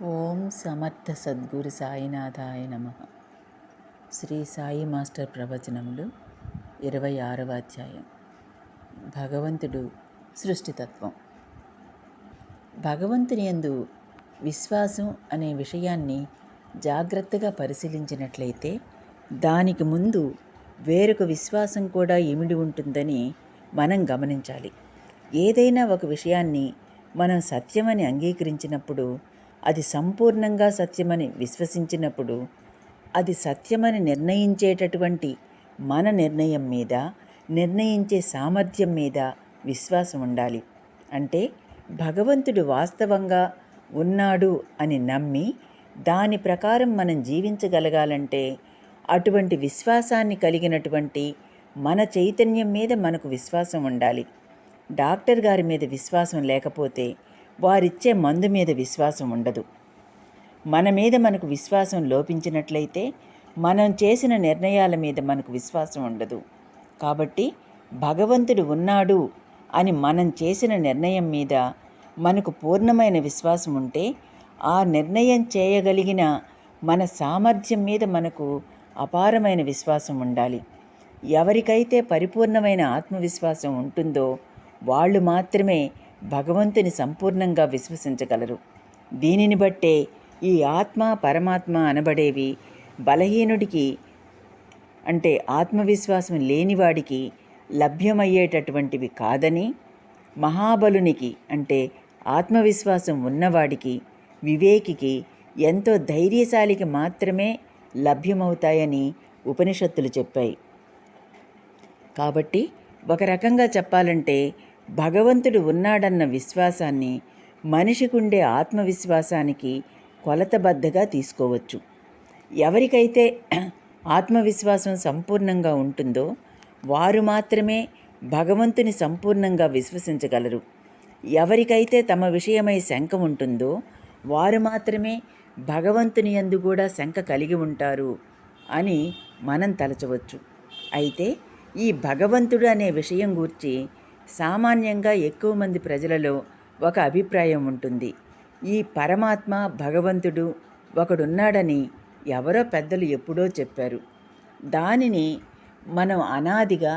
ఓం సమర్థ సద్గురు సాయినాథాయ నమ. శ్రీ సాయి మాస్టర్ ప్రవచనములు 26వ అధ్యాయం. భగవంతుడు సృష్టితత్వం. భగవంతుని యందు విశ్వాసం అనే విషయాన్ని జాగ్రత్తగా పరిశీలించినట్లయితే దానికి ముందు వేరొక విశ్వాసం కూడా ఇమిడి ఉంటుందని మనం గమనించాలి. ఏదైనా ఒక విషయాన్ని మనం సత్యమని అంగీకరించినప్పుడు, అది సంపూర్ణంగా సత్యమని విశ్వసించినప్పుడు, అది సత్యమని నిర్ణయించేటటువంటి మన నిర్ణయం మీద, నిర్ణయించే సామర్థ్యం మీద విశ్వాసం ఉండాలి. అంటే భగవంతుడు వాస్తవంగా ఉన్నాడు అని నమ్మి దాని ప్రకారం మనం జీవించగలగాలంటే అటువంటి విశ్వాసాన్ని కలిగినటువంటి మన చైతన్యం మీద మనకు విశ్వాసం ఉండాలి. డాక్టర్ గారి మీద విశ్వాసం లేకపోతే వారిచ్చే మందు మీద విశ్వాసం ఉండదు. మన మీద మనకు విశ్వాసం లోపించినట్లయితే మనం చేసిన నిర్ణయాల మీద మనకు విశ్వాసం ఉండదు. కాబట్టి భగవంతుడు ఉన్నాడు అని మనం చేసిన నిర్ణయం మీద మనకు పూర్ణమైన విశ్వాసం ఉంటే, ఆ నిర్ణయం చేయగలిగిన మన సామర్థ్యం మీద మనకు అపారమైన విశ్వాసం ఉండాలి. ఎవరికైతే పరిపూర్ణమైన ఆత్మవిశ్వాసం ఉంటుందో వాళ్ళు మాత్రమే భగవంతుని సంపూర్ణంగా విశ్వసించగలరు. దీనిని బట్టే ఈ ఆత్మ పరమాత్మ అనబడేవి బలహీనుడికి, అంటే ఆత్మవిశ్వాసం లేనివాడికి లభ్యమయ్యేటటువంటివి కాదని, మహాబలునికి అంటే ఆత్మవిశ్వాసం ఉన్నవాడికి, వివేకికి, ఎంతో ధైర్యశాలికి మాత్రమే లభ్యమవుతాయని ఉపనిషత్తులు చెప్పాయి. కాబట్టి ఒక రకంగా చెప్పాలంటే భగవంతుడు ఉన్నాడన్న విశ్వాసాన్ని మనిషికుండే ఆత్మవిశ్వాసానికి కొలతబద్దగా తీసుకోవచ్చు. ఎవరికైతే ఆత్మవిశ్వాసం సంపూర్ణంగా ఉంటుందో వారు మాత్రమే భగవంతుని సంపూర్ణంగా విశ్వసించగలరు. ఎవరికైతే తమ విషయమై శంక ఉంటుందో వారు మాత్రమే భగవంతుని యందు కూడా శంక కలిగి ఉంటారు అని మనం తలచవచ్చు. అయితే ఈ భగవంతుడు అనే విషయం గూర్చి సామాన్యంగా ఎక్కువ మంది ప్రజలలో ఒక అభిప్రాయం ఉంటుంది. ఈ పరమాత్మ భగవంతుడు ఒకడున్నాడని ఎవరో పెద్దలు ఎప్పుడో చెప్పారు. దానిని మనం అనాదిగా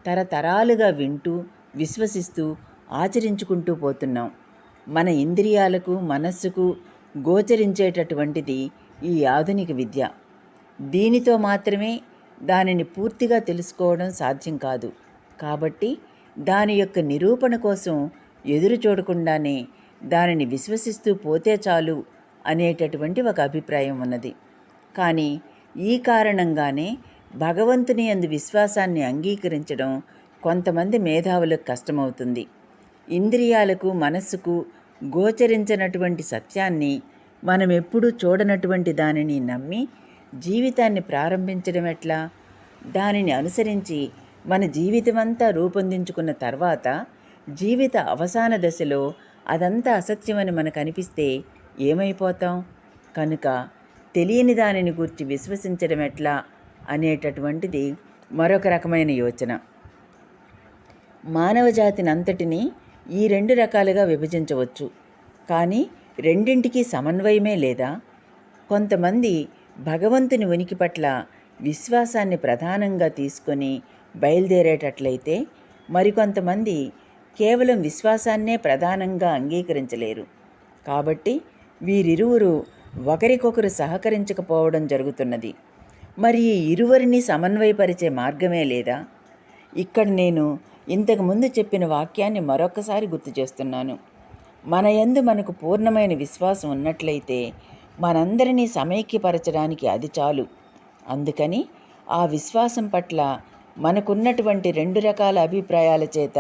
తరతరాలుగా వింటూ, విశ్వసిస్తూ, ఆచరించుకుంటూ పోతున్నాం. మన ఇంద్రియాలకు, మనస్సుకు గోచరించేటటువంటిది ఈ ఆధునిక విద్య. దీనితో మాత్రమే దానిని పూర్తిగా తెలుసుకోవడం సాధ్యం కాదు. కాబట్టి దాని యొక్క నిరూపణ కోసం ఎదురు చూడకుండానే దానిని విశ్వసిస్తూ పోతే చాలు అనేటటువంటి ఒక అభిప్రాయం ఉన్నది. కానీ ఈ కారణంగానే భగవంతుని యందు విశ్వాసాన్ని అంగీకరించడం కొంతమంది మేధావులకు కష్టమవుతుంది. ఇంద్రియాలకు, మనస్సుకు గోచరించినటువంటి సత్యాన్ని, మనం ఎప్పుడూ చూడనటువంటి దానిని నమ్మి జీవితాన్ని ప్రారంభించడం ఎట్లా? దానిని అనుసరించి మన జీవితమంతా రూపొందించుకున్న తర్వాత జీవిత అవసాన దశలో అదంతా అసత్యమని మనకు అనిపిస్తే ఏమైపోతాం? కనుక తెలియని దానిని గురించి విశ్వసించడం ఎట్లా అనేటటువంటిది మరొక రకమైన యోచన. మానవ జాతిని అంతటినీ ఈ రెండు రకాలుగా విభజించవచ్చు. కానీ రెండింటికి సమన్వయమే లేదా? కొంతమంది భగవంతుని ఉనికి పట్ల విశ్వాసాన్ని ప్రధానంగా తీసుకొని బయలుదేరేటట్లయితే, మరికొంతమంది కేవలం విశ్వాసాన్నే ప్రధానంగా అంగీకరించలేరు. కాబట్టి వీరిరువురు ఒకరికొకరు సహకరించకపోవడం జరుగుతున్నది. మరి ఈ ఇరువురిని సమన్వయపరిచే మార్గమే లేదా? ఇక్కడ నేను ఇంతకుముందు చెప్పిన వాక్యాన్ని మరొకసారి గుర్తు చేస్తున్నాను. మన యందు మనకు పూర్ణమైన విశ్వాసం ఉన్నట్లయితే మనందరినీ సమైక్యపరచడానికి అది చాలు. అందుకని ఆ విశ్వాసం పట్ల మనకున్నటువంటి రెండు రకాల అభిప్రాయాల చేత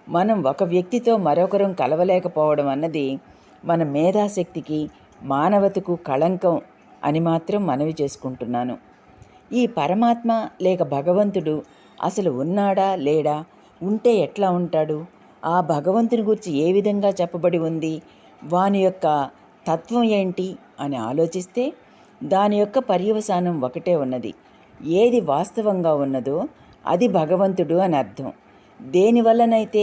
మనం ఒక వ్యక్తితో మరొకరం కలవలేకపోవడం అన్నది మన మేధాశక్తికి, మానవతకు కళంకం అని మాత్రం మనవి చేసుకుంటున్నాను. ఈ పరమాత్మ లేక భగవంతుడు అసలు ఉన్నాడా లేడా? ఉంటే ఎట్లా ఉంటాడు? ఆ భగవంతుని గురించి ఏ విధంగా చెప్పబడి ఉంది? వాని యొక్క తత్వం ఏంటి అని ఆలోచిస్తే దాని యొక్క పర్యవసానం ఒకటే ఉన్నది. ఏది వాస్తవంగా ఉన్నదో అది భగవంతుడు అని అర్థం. దేనివల్లనైతే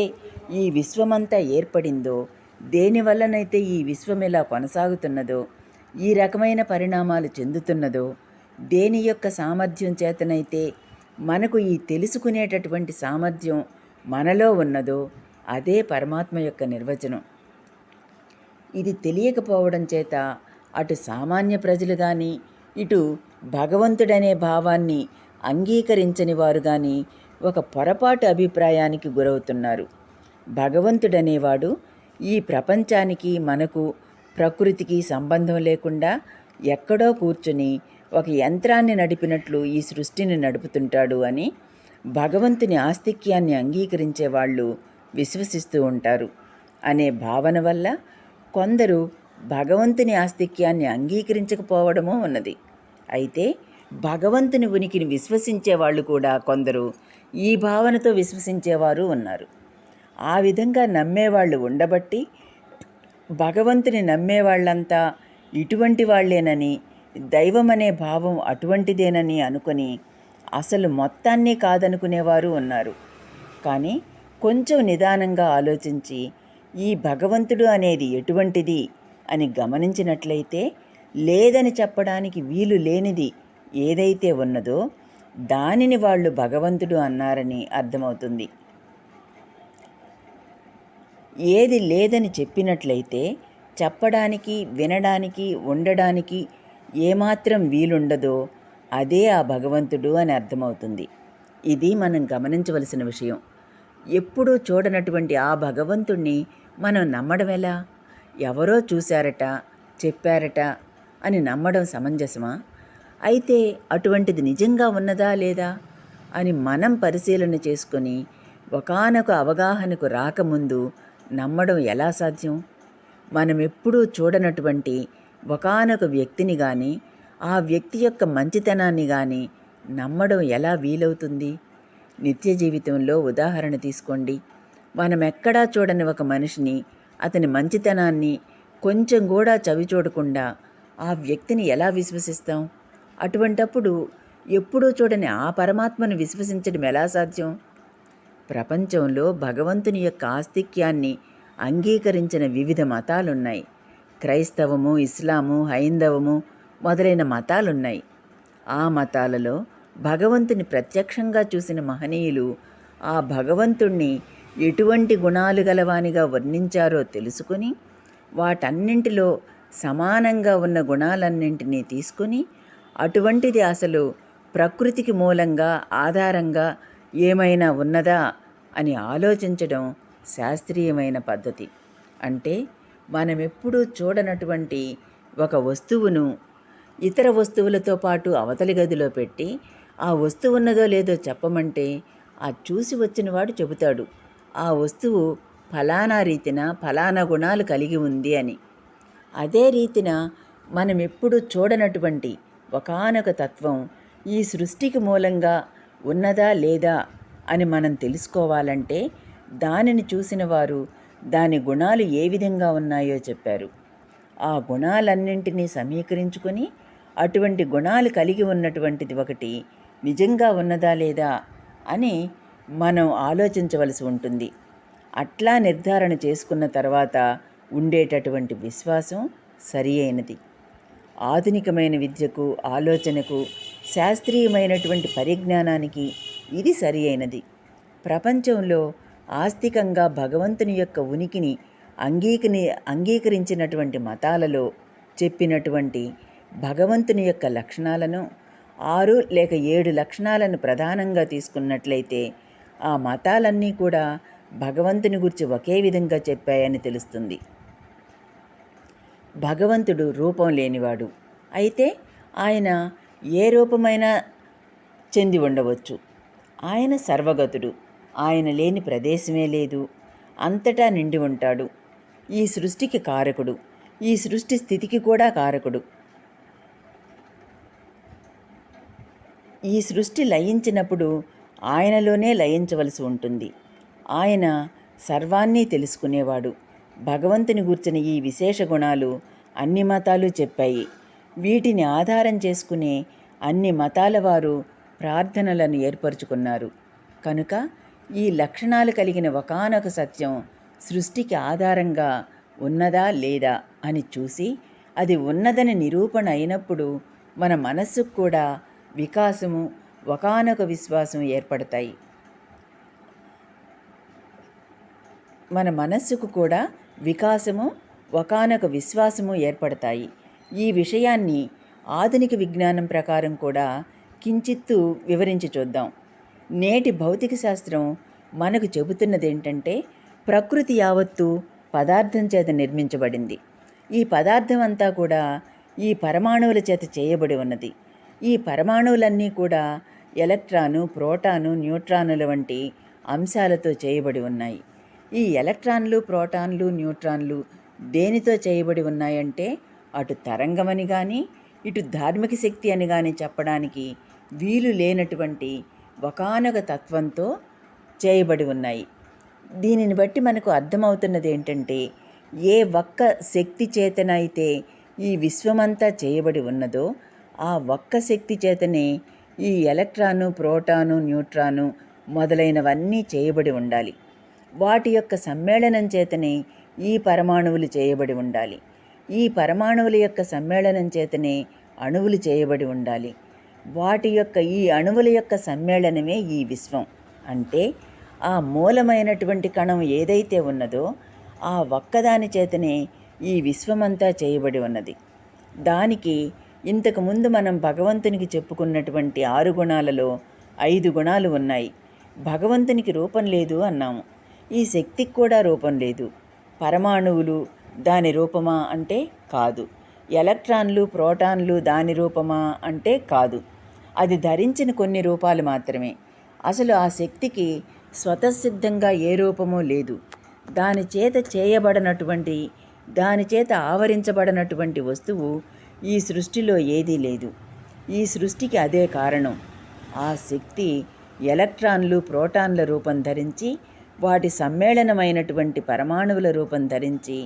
ఈ విశ్వమంతా ఏర్పడిందో, దేనివల్లనైతే ఈ విశ్వం ఇలా కొనసాగుతున్నదో ఈ రకమైన పరిణామాలు చెందుతున్నదో, దేని యొక్క సామర్థ్యం చేతనైతే మనకు ఈ తెలుసుకునేటటువంటి సామర్థ్యం మనలో ఉన్నదో అదే పరమాత్మ యొక్క నిర్వచనం. ఇది తెలియకపోవడం చేత అటు సామాన్య ప్రజలు కానీ, ఇటు భగవంతుడనే భావాన్ని అంగీకరించని వారు కానీ ఒక పొరపాటు అభిప్రాయానికి గురవుతున్నారు. భగవంతుడనేవాడు ఈ ప్రపంచానికి, మనకు, ప్రకృతికి సంబంధం లేకుండా ఎక్కడో కూర్చుని ఒక యంత్రాన్ని నడిపినట్లు ఈ సృష్టిని నడుపుతుంటాడు అని భగవంతుని ఆస్తిక్యాన్ని అంగీకరించే వాళ్ళు విశ్వసిస్తూ ఉంటారు అనే భావన వల్ల కొందరు భగవంతుని ఆస్తిక్యాన్ని అంగీకరించకపోవడమూ ఉన్నది. అయితే భగవంతుని ఉనికిని విశ్వసించే వాళ్ళు కూడా కొందరు ఈ భావనతో విశ్వసించేవారు ఉన్నారు. ఆ విధంగా నమ్మేవాళ్ళు ఉండబట్టి భగవంతుని నమ్మేవాళ్ళంతా ఇటువంటి వాళ్లేనని, దైవం అనే భావం అటువంటిదేనని అనుకొని అసలు మొత్తాన్ని కాదనుకునేవారు ఉన్నారు. కానీ కొంచెం నిదానంగా ఆలోచించి ఈ భగవంతుడు అనేది ఎటువంటిది అని గమనించినట్లయితే లేదని చెప్పడానికి వీలు లేనిది ఏదైతే ఉన్నదో దానిని వాళ్ళు భగవంతుడు అన్నారని అర్థమవుతుంది. ఏది లేదని చెప్పినట్లయితే చెప్పడానికి, వినడానికి, ఉండడానికి ఏమాత్రం వీలుండదో అదే ఆ భగవంతుడు అని అర్థమవుతుంది. ఇది మనం గమనించవలసిన విషయం. ఎప్పుడూ చూడనటువంటి ఆ భగవంతుణ్ణి మనం నమ్మడం ఎలా? ఎవరో చూశారట, చెప్పారట అని నమ్మడం సమంజసమా? అయితే అటువంటిది నిజంగా ఉన్నదా లేదా అని మనం పరిశీలన చేసుకొని ఒకానొక అవగాహనకు రాకముందు నమ్మడం ఎలా సాధ్యం? మనమెప్పుడూ చూడనటువంటి ఒకానొక వ్యక్తిని కానీ, ఆ వ్యక్తి యొక్క మంచితనాన్ని కానీ నమ్మడం ఎలా వీలవుతుంది? నిత్య జీవితంలో ఉదాహరణ తీసుకోండి. మనమెక్కడా చూడని ఒక మనిషిని, అతని మంచితనాన్ని కొంచెం కూడా చవి చూడకుండా ఆ వ్యక్తిని ఎలా విశ్వసిస్తాం? అటువంటప్పుడు ఎప్పుడూ చూడని ఆ పరమాత్మను విశ్వసించడం ఎలా సాధ్యం? ప్రపంచంలో భగవంతుని యొక్క ఆస్తిక్యాన్ని అంగీకరించిన వివిధ మతాలున్నాయి. క్రైస్తవము, ఇస్లాము, హైందవము మొదలైన మతాలున్నాయి. ఆ మతాలలో భగవంతుని ప్రత్యక్షంగా చూసిన మహనీయులు ఆ భగవంతుణ్ణి ఎటువంటి గుణాలు గలవానిగా వర్ణించారో తెలుసుకొని వాటన్నింటిలో సమానంగా ఉన్న గుణాలన్నింటినీ తీసుకొని అటువంటిది అసలు ప్రకృతికి మూలంగా, ఆధారంగా ఏమైనా ఉన్నదా అని ఆలోచించడం శాస్త్రీయమైన పద్ధతి. అంటే మనమెప్పుడూ చూడనటువంటి ఒక వస్తువును ఇతర వస్తువులతో పాటు అవతలి గదిలో పెట్టి ఆ వస్తువు ఉన్నదో లేదో చెప్పమంటే ఆ చూసి వచ్చినవాడు చెబుతాడు ఆ వస్తువు ఫలానా రీతిన ఫలానా గుణాలు కలిగి ఉంది అని. అదే రీతిన మనమెప్పుడు చూడనటువంటి ఒకానొక తత్వం ఈ సృష్టికి మూలంగా ఉన్నదా లేదా అని మనం తెలుసుకోవాలంటే దానిని చూసిన వారు దాని గుణాలు ఏ విధంగా ఉన్నాయో చెప్పారు. ఆ గుణాలన్నింటినీ సమీకరించుకొని అటువంటి గుణాలు కలిగి ఉన్నటువంటిది ఒకటి నిజంగా ఉన్నదా లేదా అని మనం ఆలోచించవలసి ఉంటుంది. అట్లా నిర్ధారణ చేసుకున్న తర్వాత ఉండేటటువంటి విశ్వాసం సరి అయినది. ఆధునికమైన విద్యకు, ఆలోచనకు, శాస్త్రీయమైనటువంటి పరిజ్ఞానానికి ఇది సరి అయినది. ప్రపంచంలో ఆస్తికంగా భగవంతుని యొక్క ఉనికిని అంగీకరించినటువంటి మతాలలో చెప్పినటువంటి భగవంతుని యొక్క లక్షణాలను 6 లేక 7 లక్షణాలను ప్రధానంగా తీసుకున్నట్లయితే ఆ మతాలన్నీ కూడా భగవంతుని గురించి ఒకే విధంగా చెప్పాయని తెలుస్తుంది. భగవంతుడు రూపం లేనివాడు. అయితే ఆయన ఏ రూపమైనా చెంది ఉండవచ్చు. ఆయన సర్వగతుడు. ఆయన లేని ప్రదేశమే లేదు. అంతటా నిండి ఉంటాడు. ఈ సృష్టికి కారకుడు. ఈ సృష్టి స్థితికి కూడా కారకుడు. ఈ సృష్టి లయించినప్పుడు ఆయనలోనే లయించవలసి ఉంటుంది. ఆయన సర్వాన్ని తెలుసుకునేవాడు. భగవంతుని గూర్చిన ఈ విశేష గుణాలు అన్ని మతాలు చెప్పాయి. వీటిని ఆధారం చేసుకునే అన్ని మతాల వారు ప్రార్థనలను ఏర్పరచుకున్నారు. కనుక ఈ లక్షణాలు కలిగిన ఒకానొక సత్యం సృష్టికి ఆధారంగా ఉన్నదా లేదా అని చూసి అది ఉన్నదని నిరూపణ అయినప్పుడు మన మనస్సుకు కూడా వికాసము, ఒకానొక విశ్వాసం ఏర్పడతాయి. మన మనస్సుకు కూడా వికాసము, ఒకానొక విశ్వాసము ఏర్పడతాయి. ఈ విషయాన్ని ఆధునిక విజ్ఞానం ప్రకారం కూడా కించిత్తు వివరించి చూద్దాం. నేటి భౌతిక శాస్త్రం మనకు చెబుతున్నదేంటంటే, ప్రకృతి యావత్తు పదార్థం చేత నిర్మించబడింది. ఈ పదార్థం అంతా కూడా ఈ పరమాణువుల చేత చేయబడి ఉన్నది. ఈ పరమాణువులన్నీ కూడా ఎలక్ట్రాను, ప్రోటాను, న్యూట్రానుల వంటి అంశాలతో చేయబడి ఉన్నాయి. ఈ ఎలక్ట్రాన్లు, ప్రోటాన్లు, న్యూట్రాన్లు దేనితో చేయబడి ఉన్నాయంటే, అటు తరంగమని కానీ ఇటు ధార్మిక శక్తి అని కానీ చెప్పడానికి వీలు లేనటువంటి ఒకానొక తత్వంతో చేయబడి ఉన్నాయి. దీనిని బట్టి మనకు అర్థమవుతున్నది ఏంటంటే, ఏ ఒక్క శక్తి చేతనైతే ఈ విశ్వమంతా చేయబడి ఉన్నదో ఆ ఒక్క శక్తి చేతనే ఈ ఎలక్ట్రాను, ప్రోటాను, న్యూట్రాను మొదలైనవన్నీ చేయబడి ఉండాలి. వాటి యొక్క సమ్మేళనం చేతనే ఈ పరమాణువులు చేయబడి ఉండాలి. ఈ పరమాణువుల యొక్క సమ్మేళనం చేతనే అణువులు చేయబడి ఉండాలి. వాటి యొక్క ఈ అణువుల యొక్క సమ్మేళనమే ఈ విశ్వం. అంటే ఆ మూలమైనటువంటి కణం ఏదైతే ఉన్నదో ఆ ఒక్కదాని చేతనే ఈ విశ్వమంతా చేయబడి ఉన్నది. దానికి ఇంతకుముందు మనం భగవంతునికి చెప్పుకున్నటువంటి 6 గుణాలలో 5 గుణాలు ఉన్నాయి. భగవంతునికి రూపం లేదు అన్నాము. ఈ శక్తికి కూడా రూపం లేదు. పరమాణువులు దాని రూపమా అంటే కాదు. ఎలక్ట్రాన్లు, ప్రోటాన్లు దాని రూపమా అంటే కాదు. అది ధరించిన కొన్ని రూపాలు మాత్రమే. అసలు ఆ శక్తికి స్వతసిద్ధంగా ఏ రూపమూ లేదు. దాని చేత చేయబడినటువంటి, దాని చేత ఆవరించబడినటువంటి వస్తువు ఈ సృష్టిలో ఏదీ లేదు. ఈ సృష్టికి అదే కారణం. ఆ శక్తి ఎలక్ట్రాన్లు, ప్రోటాన్ల రూపం ధరించి, వాటి సమ్మేళనమైనటువంటి పరమాణువుల రూపం ధరించి,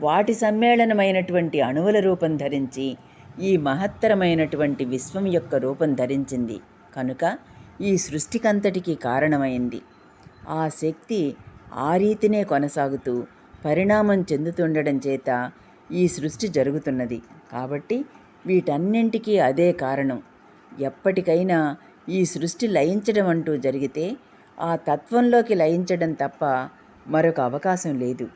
వాటి సమ్మేళనమైనటువంటి అణువుల రూపం ధరించి ఈ మహత్తరమైనటువంటి విశ్వం యొక్క రూపం ధరించింది. కనుక ఈ సృష్టికంతటికి కారణమైంది. ఆ శక్తి ఆ రీతినే కొనసాగుతూ పరిణామం చెందుతుండడం చేత ఈ సృష్టి జరుగుతున్నది. కాబట్టి వీటన్నింటికీ అదే కారణం. ఎప్పటికైనా ఈ సృష్టి లయించడం అంటూ జరిగితే ఆ తత్వంలోకి లయించడం తప్ప మరొక అవకాశం లేదు.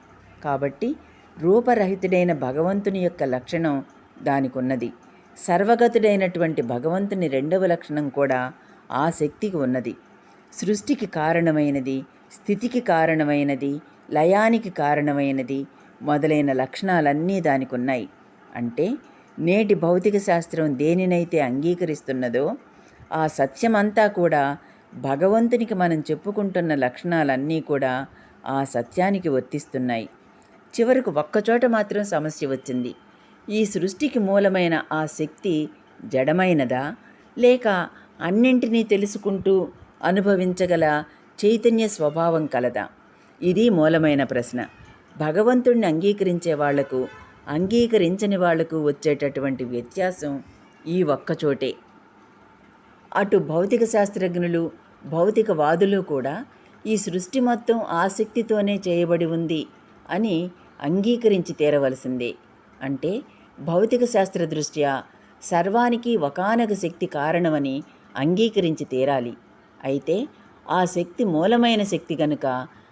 కాబట్టి రూపరహితుడైన భగవంతుని యొక్క లక్షణం దానికున్నది. సర్వగతుడైనటువంటి భగవంతుని రెండవ లక్షణం కూడా ఆ శక్తికి ఉన్నది. సృష్టికి కారణమైనది, స్థితికి కారణమైనది, లయానికి కారణమైనది మొదలైన లక్షణాలన్నీ దానికి ఉన్నాయి. అంటే నేటి భౌతిక శాస్త్రం దేనినైతే అంగీకరిస్తున్నదో ఆ సత్యమంతా కూడా భగవంతునికి మనం చెప్పుకుంటున్న లక్షణాలన్నీ కూడా ఆ సత్యానికి వర్తిస్తున్నాయి. చివరకు ఒక్కచోట మాత్రం సమస్య వచ్చింది. ఈ సృష్టికి మూలమైన ఆ శక్తి జడమైనదా, లేక అన్నింటినీ తెలుసుకుంటూ అనుభవించగల చైతన్య స్వభావం కలదా? ఇది మూలమైన ప్రశ్న. భగవంతుణ్ణి అంగీకరించే వాళ్లకు, అంగీకరించని వాళ్లకు వచ్చేటటువంటి వ్యత్యాసం ఈ ఒక్కచోటే. అటు భౌతిక శాస్త్రజ్ఞులు, భౌతికవాదులు కూడా ఈ సృష్టి మొత్తం ఆ శక్తితోనే చేయబడి ఉంది అని అంగీకరించి తీరవలసిందే. అంటే భౌతిక శాస్త్ర దృష్ట్యా సర్వానికి ఒకానొక శక్తి కారణమని అంగీకరించి తీరాలి. అయితే ఆ శక్తి మూలమైన శక్తి కనుక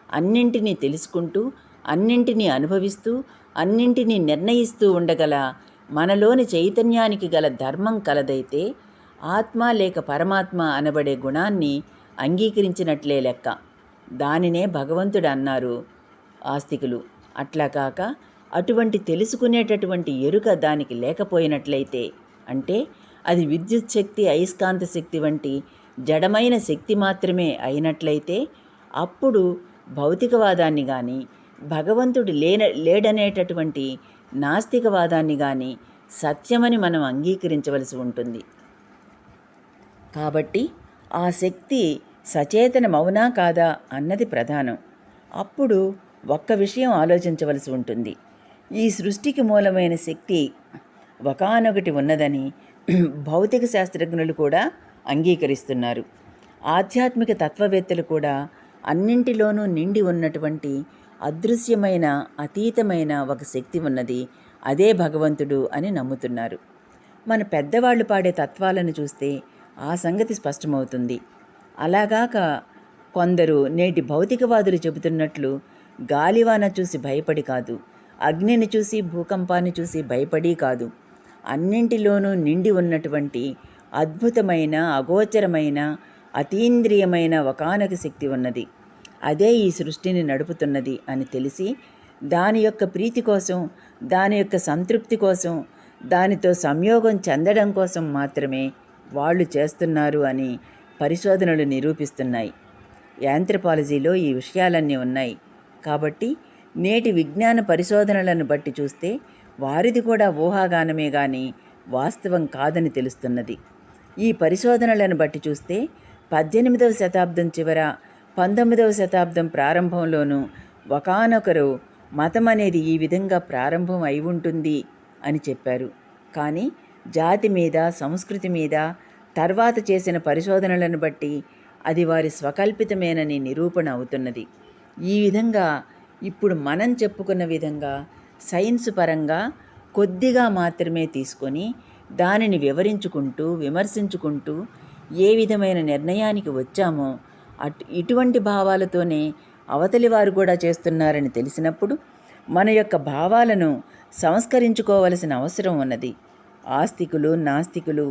అన్నింటినీ తెలుసుకుంటూ, అన్నింటినీ అనుభవిస్తూ, అన్నింటినీ నిర్ణయిస్తూ ఉండగల మనలోని చైతన్యానికి గల ధర్మం కలదైతే ఆత్మ లేక పరమాత్మ అనబడే గుణాన్ని అంగీకరించినట్లే లెక్క. దానినే భగవంతుడు అన్నారు ఆస్తికులు. అట్లా కాక అటువంటి తెలుసుకునేటటువంటి ఎరుక దానికి లేకపోయినట్లయితే, అంటే అది విద్యుత్ శక్తి, అయస్కాంత శక్తి వంటి జడమైన శక్తి మాత్రమే అయినట్లయితే అప్పుడు భౌతికవాదాన్ని కానీ, భగవంతుడు లేడనేటటువంటి నాస్తికవాదాన్ని కానీ సత్యమని మనం అంగీకరించవలసి ఉంటుంది. కాబట్టి ఆ శక్తి సచేతనమవునా కాదా అన్నది ప్రధానం. అప్పుడు ఒక్క విషయం ఆలోచించవలసి ఉంటుంది. ఈ సృష్టికి మూలమైన శక్తి ఒకానొకటి ఉన్నదని భౌతిక శాస్త్రజ్ఞులు కూడా అంగీకరిస్తున్నారు. ఆధ్యాత్మిక తత్వవేత్తలు కూడా అన్నింటిలోనూ నిండి ఉన్నటువంటి అదృశ్యమైన అతీతమైన ఒక శక్తి ఉన్నది, అదే భగవంతుడు అని నమ్ముతున్నారు. మన పెద్దవాళ్ళు పాడే తత్వాలను చూస్తే ఆ సంగతి స్పష్టమవుతుంది. అలాగాక కొందరు నేటి భౌతికవాదులు చెబుతున్నట్లు గాలివాన చూసి భయపడి కాదు, అగ్నిని చూసి భూకంపాన్ని చూసి భయపడి కాదు, అన్నింటిలోనూ నిండి ఉన్నటువంటి అద్భుతమైన అగోచరమైన అతీంద్రియమైన ఒకానొక శక్తి ఉన్నది, అదే ఈ సృష్టిని నడుపుతున్నది అని తెలిసి దాని యొక్క ప్రీతి కోసం, దాని యొక్క సంతృప్తి కోసం, దానితో సంయోగం చెందడం కోసం మాత్రమే వాళ్ళు చేస్తున్నారు అని పరిశోధనలు నిరూపిస్తున్నాయి. యాంథ్రపాలజీలో ఈ విషయాలన్నీ ఉన్నాయి. కాబట్టి నేటి విజ్ఞాన పరిశోధనలను బట్టి చూస్తే వారిది కూడా ఊహాగానమే కానీ వాస్తవం కాదని తెలుస్తున్నది. ఈ పరిశోధనలను బట్టి చూస్తే 18వ శతాబ్దం చివర 19వ శతాబ్దం ప్రారంభంలోనూ ఒకానొకరు మతం అనేది ఈ విధంగా ప్రారంభం అయి ఉంటుంది అని చెప్పారు. కానీ జాతి మీద, సంస్కృతి మీద తర్వాత చేసిన పరిశోధనలను బట్టి అది వారి స్వకల్పితమేనని నిరూపణ అవుతున్నది. ఈ విధంగా ఇప్పుడు మనం చెప్పుకున్న విధంగా సైన్స్ పరంగా కొద్దిగా మాత్రమే తీసుకొని దానిని వివరించుకుంటూ విమర్శించుకుంటూ ఏ విధమైన నిర్ణయానికి వచ్చామో ఇటువంటి భావాలతోనే అవతలి వారు కూడా చేస్తున్నారని తెలిసినప్పుడు మన యొక్క భావాలను సంస్కరించుకోవలసిన అవసరం ఉన్నది. ఆస్తికులు నాస్తికులు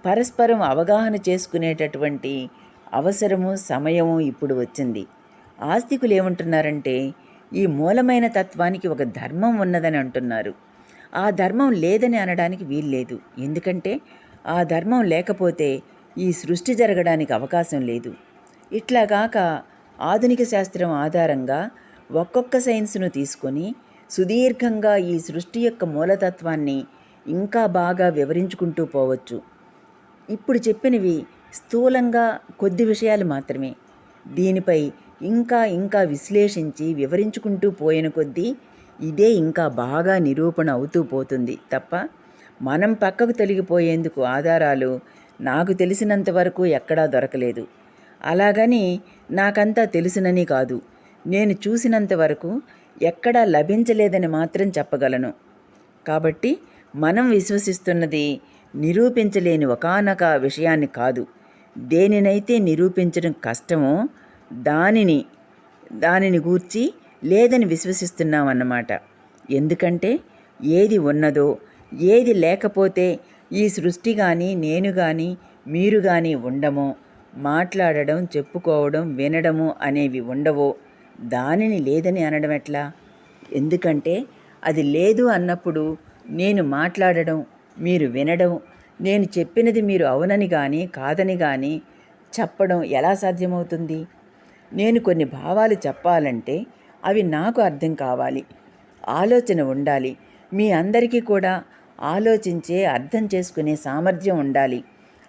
పరస్పరం అవగాహన చేసుకునేటటువంటి అవసరము సమయము ఇప్పుడు వచ్చింది. ఆస్తికులు ఏమంటున్నారంటే ఈ మూలమైన తత్వానికి ఒక ధర్మం ఉన్నదని అంటున్నారు. ఆ ధర్మం లేదని అనడానికి వీల్లేదు. ఎందుకంటే ఆ ధర్మం లేకపోతే ఈ సృష్టి జరగడానికి అవకాశం లేదు. ఇట్లాగాక ఆధునిక శాస్త్రం ఆధారంగా ఒక్కొక్క సైన్స్ను తీసుకొని సుదీర్ఘంగా ఈ సృష్టి యొక్క మూలతత్వాన్ని ఇంకా బాగా వివరించుకుంటూ పోవచ్చు. ఇప్పుడు చెప్పినవి స్థూలంగా కొద్ది విషయాలు మాత్రమే. దీనిపై ఇంకా ఇంకా విశ్లేషించి వివరించుకుంటూ పోయిన కొద్దీ ఇదే ఇంకా బాగా నిరూపణ అవుతూ పోతుంది తప్ప మనం పక్కకు తొలగిపోయేందుకు ఆధారాలు నాకు తెలిసినంత వరకు ఎక్కడా దొరకలేదు. అలాగని నాకంతా తెలుసునని కాదు, నేను చూసినంత వరకు ఎక్కడా లభించలేదని మాత్రం చెప్పగలను. కాబట్టి మనం విశ్వసిస్తున్నది నిరూపించలేని ఒకానొక విషయాన్ని కాదు, దేనినైతే నిరూపించడం కష్టమో దానిని గూర్చి లేదని విశ్వసిస్తున్నామన్నమాట. ఎందుకంటే ఏది ఉన్నదో ఏది లేకపోతే ఈ సృష్టి కానీ నేను కానీ మీరు కానీ ఉండమో, మాట్లాడడం చెప్పుకోవడం వినడము అనేవి ఉండవో దానిని లేదని అనడం ఎట్లా? ఎందుకంటే అది లేదు అన్నప్పుడు నేను మాట్లాడడం మీరు వినడం, నేను చెప్పినది మీరు అవునని కానీ కాదని కానీ చెప్పడం ఎలా సాధ్యమవుతుంది? నేను కొన్ని భావాలు చెప్పాలంటే అవి నాకు అర్థం కావాలి, ఆలోచన ఉండాలి. మీ అందరికీ కూడా ఆలోచించే అర్థం చేసుకునే సామర్థ్యం ఉండాలి.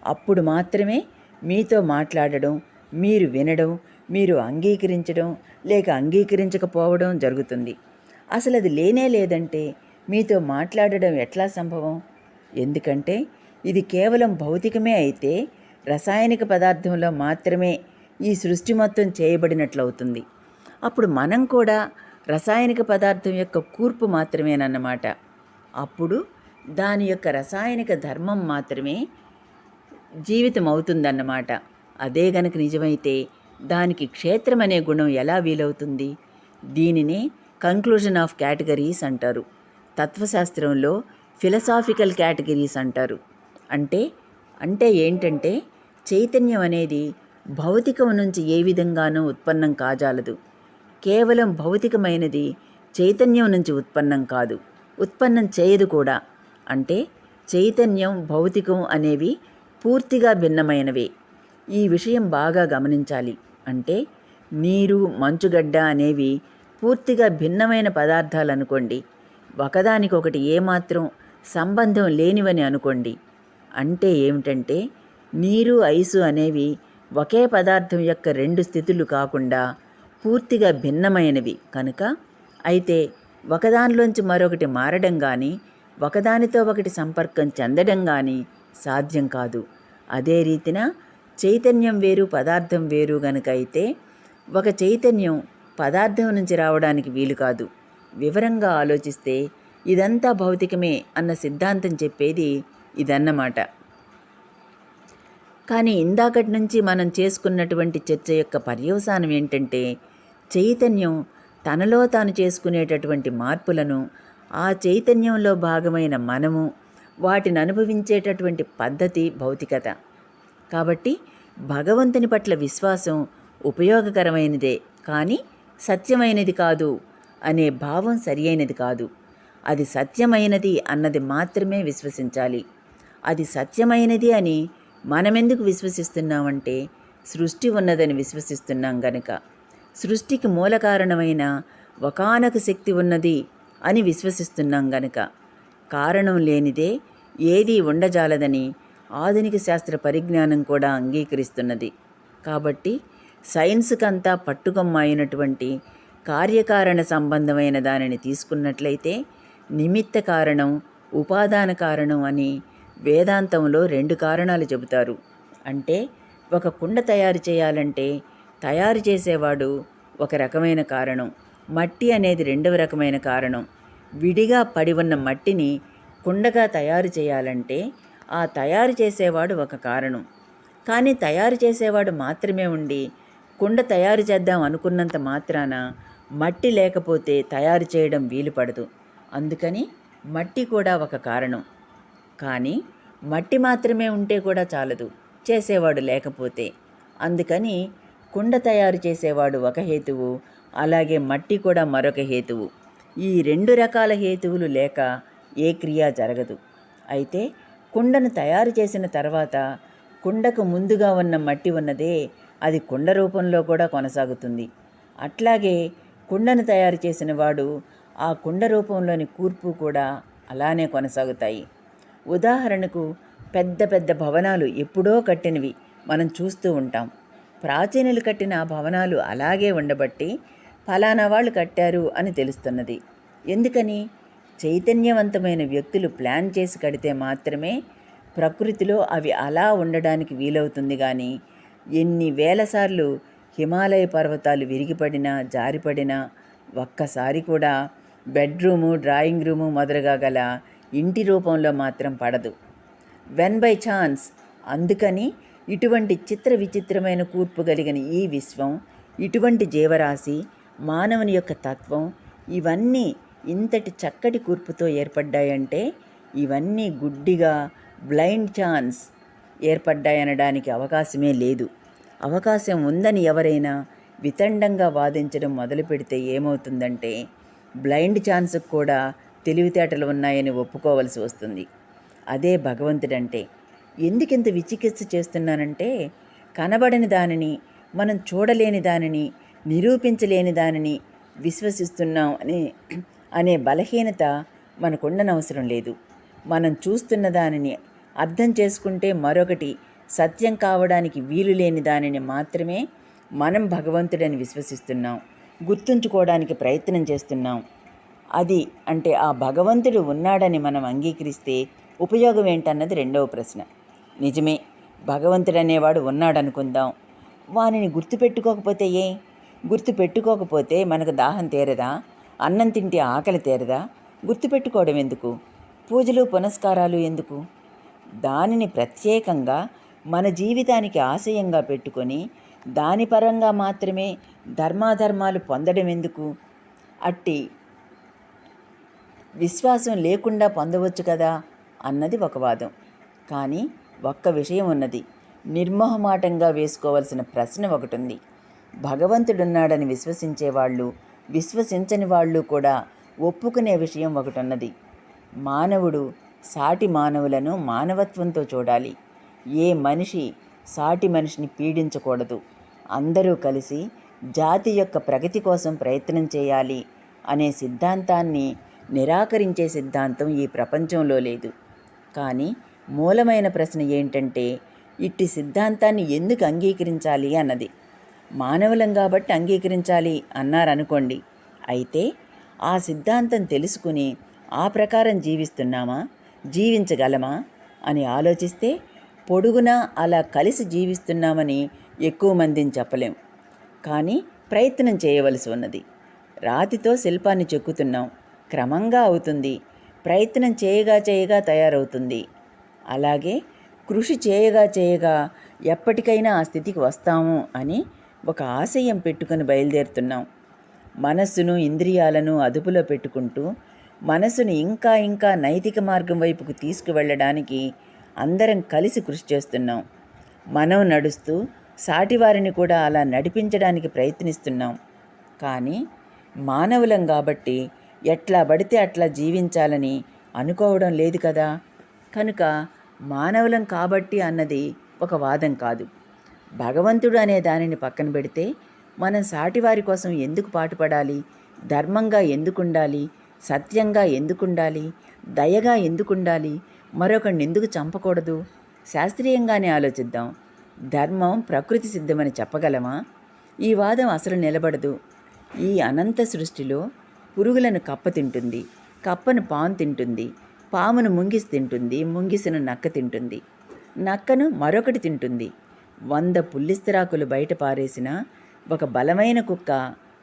అప్పుడు మాత్రమే మీతో మాట్లాడడం, మీరు వినడం, మీరు అంగీకరించడం లేక అంగీకరించకపోవడం జరుగుతుంది. అసలు అది లేనే లేదంటే మీతో మాట్లాడడం ఎట్లా సంభవం? ఎందుకంటే ఇది కేవలం భౌతికమే అయితే రసాయనిక పదార్థంలో మాత్రమే ఈ సృష్టి మొత్తం చేయబడినట్లవుతుంది. అప్పుడు మనం కూడా రసాయనిక పదార్థం యొక్క కూర్పు మాత్రమేనన్నమాట. అప్పుడు దాని యొక్క రసాయనిక ధర్మం మాత్రమే జీవితం అవుతుందన్నమాట. అదే గనక నిజమైతే దానికి క్షేత్రం అనే గుణం ఎలా వీలవుతుంది? దీనినే కంక్లూజన్ ఆఫ్ కేటగిరీస్ అంటారు. తత్వశాస్త్రంలో ఫిలసాఫికల్ కేటగిరీస్ అంటారు. అంటే ఏంటంటే చైతన్యం అనేది భౌతికం నుంచి ఏ విధంగానూ ఉత్పన్నం కాజాలదు. కేవలం భౌతికమైనది చైతన్యం నుంచి ఉత్పన్నం కాదు, ఉత్పన్నం చేయదు కూడా. అంటే చైతన్యం భౌతికం అనేవి పూర్తిగా భిన్నమైనవే. ఈ విషయం బాగా గమనించాలి. అంటే నీరు మంచుగడ్డ అనేవి పూర్తిగా భిన్నమైన పదార్థాలు అనుకోండి, ఒకదానికొకటి ఏమాత్రం సంబంధం లేనివని అనుకోండి. అంటే ఏమిటంటే నీరు ఐసు అనేవి ఒకే పదార్థం యొక్క రెండు స్థితులు కాకుండా పూర్తిగా భిన్నమైనవి కనుక అయితే ఒకదానిలోంచి మరొకటి మారడం కానీ ఒకదానితో ఒకటి సంపర్కం చెందడం కానీ సాధ్యం కాదు. అదే రీతిన చైతన్యం వేరు పదార్థం వేరు గనుక అయితే ఒక చైతన్యం పదార్థం నుంచి రావడానికి వీలు కాదు. వివరంగా ఆలోచిస్తే ఇదంతా భౌతికమే అన్న సిద్ధాంతం చెప్పేది ఇదన్నమాట. కానీ ఇందాకటి నుంచి మనం చేసుకున్నటువంటి చర్చ యొక్క పర్యవసానం ఏంటంటే, చైతన్యం తనలో తాను చేసుకునేటటువంటి మార్పులను, ఆ చైతన్యంలో భాగమైన మనము వాటిని అనుభవించేటటువంటి పద్ధతి భౌతికత. కాబట్టి భగవంతుని పట్ల విశ్వాసం ఉపయోగకరమైనదే కానీ సత్యమైనది కాదు అనే భావం సరి అయినది కాదు. అది సత్యమైనది అన్నది మాత్రమే విశ్వసించాలి. అది సత్యమైనది అని మనమెందుకు విశ్వసిస్తున్నామంటే, సృష్టి ఉన్నదని విశ్వసిస్తున్నాం గనక. సృష్టికి మూల కారణమైన ఒకానొక శక్తి ఉన్నది అని విశ్వసిస్తున్నాం గనక. కారణం లేనిదే ఏదీ ఉండజాలదని ఆధునిక శాస్త్ర పరిజ్ఞానం కూడా అంగీకరిస్తున్నది. కాబట్టి సైన్స్కంతా పట్టుకొమ్మ అయినటువంటి కార్యకారణ సంబంధమైన దానిని తీసుకున్నట్లయితే నిమిత్త కారణం, ఉపాదాన కారణం అని వేదాంతంలో 2 కారణాలు చెబుతారు. అంటే ఒక కుండ తయారు చేయాలంటే తయారు చేసేవాడు ఒక రకమైన కారణం, మట్టి అనేది 2వ రకమైన కారణం. విడిగా పడి ఉన్న మట్టిని కుండగా తయారు చేయాలంటే ఆ తయారు చేసేవాడు ఒక కారణం. కానీ తయారు చేసేవాడు మాత్రమే ఉండి కుండ తయారు చేద్దాం అనుకున్నంత మాత్రాన మట్టి లేకపోతే తయారు చేయడం వీలు పడదు. అందుకని మట్టి కూడా ఒక కారణం. కానీ మట్టి మాత్రమే ఉంటే కూడా చాలదు, చేసేవాడు లేకపోతే. అందుకని కుండ తయారు చేసేవాడు ఒక హేతువు, అలాగే మట్టి కూడా మరొక హేతువు. ఈ 2 రకాల హేతువులు లేక ఏ క్రియ జరగదు. అయితే కుండను తయారు చేసిన తర్వాత కుండకు ముందుగా ఉన్న మట్టి ఉన్నదే, అది కుండ రూపంలో కూడా కొనసాగుతుంది. అట్లాగే కుండను తయారు చేసిన వాడు ఆ కుండ రూపంలోని కూర్పు కూడా అలానే కొనసాగుతాయి. ఉదాహరణకు పెద్ద పెద్ద భవనాలు ఎప్పుడో కట్టినవి మనం చూస్తూ ఉంటాం. ప్రాచీనులు కట్టిన ఆ భవనాలు అలాగే ఉండబట్టి ఫలానా వాళ్ళు కట్టారు అని తెలుస్తున్నది. ఎందుకని? చైతన్యవంతమైన వ్యక్తులు ప్లాన్ చేసి కడితే మాత్రమే ప్రకృతిలో అవి అలా ఉండడానికి వీలవుతుంది. కానీ ఎన్ని వేలసార్లు హిమాలయ పర్వతాలు విరిగిపడినా జారిపడినా ఒక్కసారి కూడా బెడ్రూము, డ్రాయింగ్ రూము మొదలుగా గల ఇంటి రూపంలో మాత్రం పడదు. When by chance. అందుకని ఇటువంటి చిత్ర విచిత్రమైన కూర్పు కలిగిన ఈ విశ్వం, ఇటువంటి జీవరాశి, మానవుని యొక్క తత్వం ఇవన్నీ ఇంతటి చక్కటి కూర్పుతో ఏర్పడ్డాయంటే ఇవన్నీ గుడ్డిగా బ్లైండ్ ఛాన్స్ ఏర్పడ్డాయనడానికి అవకాశమే లేదు. అవకాశం ఉందని ఎవరైనా వితండంగా వాదించడం మొదలు పెడితే ఏమవుతుందంటే బ్లైండ్ ఛాన్స్కి కూడా తెలివితేటలు ఉన్నాయని ఒప్పుకోవలసి వస్తుంది. అదే భగవంతుడంటే. ఎందుకింత విచికిత్స చేస్తున్నానంటే, కనబడని దానిని, మనం చూడలేని దానిని, నిరూపించలేని దానిని విశ్వసిస్తున్నాం అనే బలహీనత మనకుండనవసరం లేదు. మనం చూస్తున్న దానిని అర్థం చేసుకుంటే మరొకటి సత్యం కావడానికి వీలు లేని దానిని మాత్రమే మనం భగవంతుడని విశ్వసిస్తున్నాం, గుర్తుంచుకోవడానికి ప్రయత్నం చేస్తున్నాం. అది అంటే ఆ భగవంతుడు ఉన్నాడని మనం అంగీకరిస్తే ఉపయోగం ఏంటన్నది 2వ ప్రశ్న. నిజమే, భగవంతుడు అనేవాడు ఉన్నాడనుకుందాం. వానిని గుర్తుపెట్టుకోకపోతే గుర్తుపెట్టుకోకపోతే మనకు దాహం తీరదా? అన్నం తింటే ఆకలి తీరదా? గుర్తుపెట్టుకోవడం ఎందుకు? పూజలు పునస్కారాలు ఎందుకు? దానిని ప్రత్యేకంగా మన జీవితానికి ఆశయంగా పెట్టుకొని దాని పరంగా మాత్రమే ధర్మాధర్మాలు పొందడం ఎందుకు? అట్టి విశ్వాసం లేకుండా పొందవచ్చు కదా అన్నది ఒక వాదం. కానీ ఒక్క విషయం ఉన్నది, నిర్మోహమాటంగా వేసుకోవలసిన ప్రశ్న ఒకటి ఉంది. భగవంతుడున్నాడని విశ్వసించేవాళ్ళు, విశ్వసించని వాళ్ళు కూడా ఒప్పుకునే విషయం ఒకటి ఉన్నది. మానవుడు సాటి మానవులను మానవత్వంతో చూడాలి. ఏ మనిషి సాటి మనిషిని పీడించకూడదు. అందరూ కలిసి జాతి యొక్క ప్రగతి కోసం ప్రయత్నం చేయాలి అనే సిద్ధాంతాన్ని నిరాకరించే సిద్ధాంతం ఈ ప్రపంచంలో లేదు. కానీ మూలమైన ప్రశ్న ఏంటంటే, ఇట్టి సిద్ధాంతాన్ని ఎందుకు అంగీకరించాలి అన్నది. మానవులం కాబట్టి అంగీకరించాలి అన్నారనుకోండి. అయితే ఆ సిద్ధాంతం తెలుసుకుని ఆ ప్రకారం జీవిస్తున్నామా, జీవించగలమా అని ఆలోచిస్తే పొడుగునా అలా కలిసి జీవిస్తున్నామని ఎక్కువ మందిని చెప్పలేం. కానీ ప్రయత్నం చేయవలసి ఉన్నది. రాతితో శిల్పాన్ని చెక్కుతున్నాం, క్రమంగా అవుతుంది. ప్రయత్నం చేయగా చేయగా తయారవుతుంది. అలాగే కృషి చేయగా చేయగా ఎప్పటికైనా ఆ స్థితికి వస్తాము అని ఒక ఆశయం పెట్టుకొని బయలుదేరుతున్నాం. మనస్సును, ఇంద్రియాలను అదుపులో పెట్టుకుంటూ మనసును ఇంకా ఇంకా నైతిక మార్గం వైపుకు తీసుకువెళ్ళడానికి అందరం కలిసి కృషి చేస్తున్నాం. మనం నడుస్తూ సాటివారిని కూడా అలా నడిపించడానికి ప్రయత్నిస్తున్నాం. కానీ మానవులం కాబట్టి ఎట్లా పడితే అట్లా జీవించాలని అనుకోవడం లేదు కదా. కనుక మానవులం కాబట్టి అన్నది ఒక వాదం కాదు. భగవంతుడు అనే దానిని పక్కన పెడితే మనం సాటివారి కోసం ఎందుకు పాటుపడాలి? ధర్మంగా ఎందుకుండాలి? సత్యంగా ఎందుకుండాలి? దయగా ఎందుకుండాలి? మరొకరిని ఎందుకు చంపకూడదు? శాస్త్రీయంగానే ఆలోచిద్దాం. ధర్మం ప్రకృతి సిద్ధమని చెప్పగలమా? ఈ వాదం అసలు నిలబడదు. ఈ అనంత సృష్టిలో పురుగులను కప్ప తింటుంది, కప్పను పాము తింటుంది, పామును ముంగిసి తింటుంది, ముంగిసను నక్క తింటుంది, నక్కను మరొకటి తింటుంది. 100 పుల్లిస్తరాకులు బయట పారేసిన ఒక బలమైన కుక్క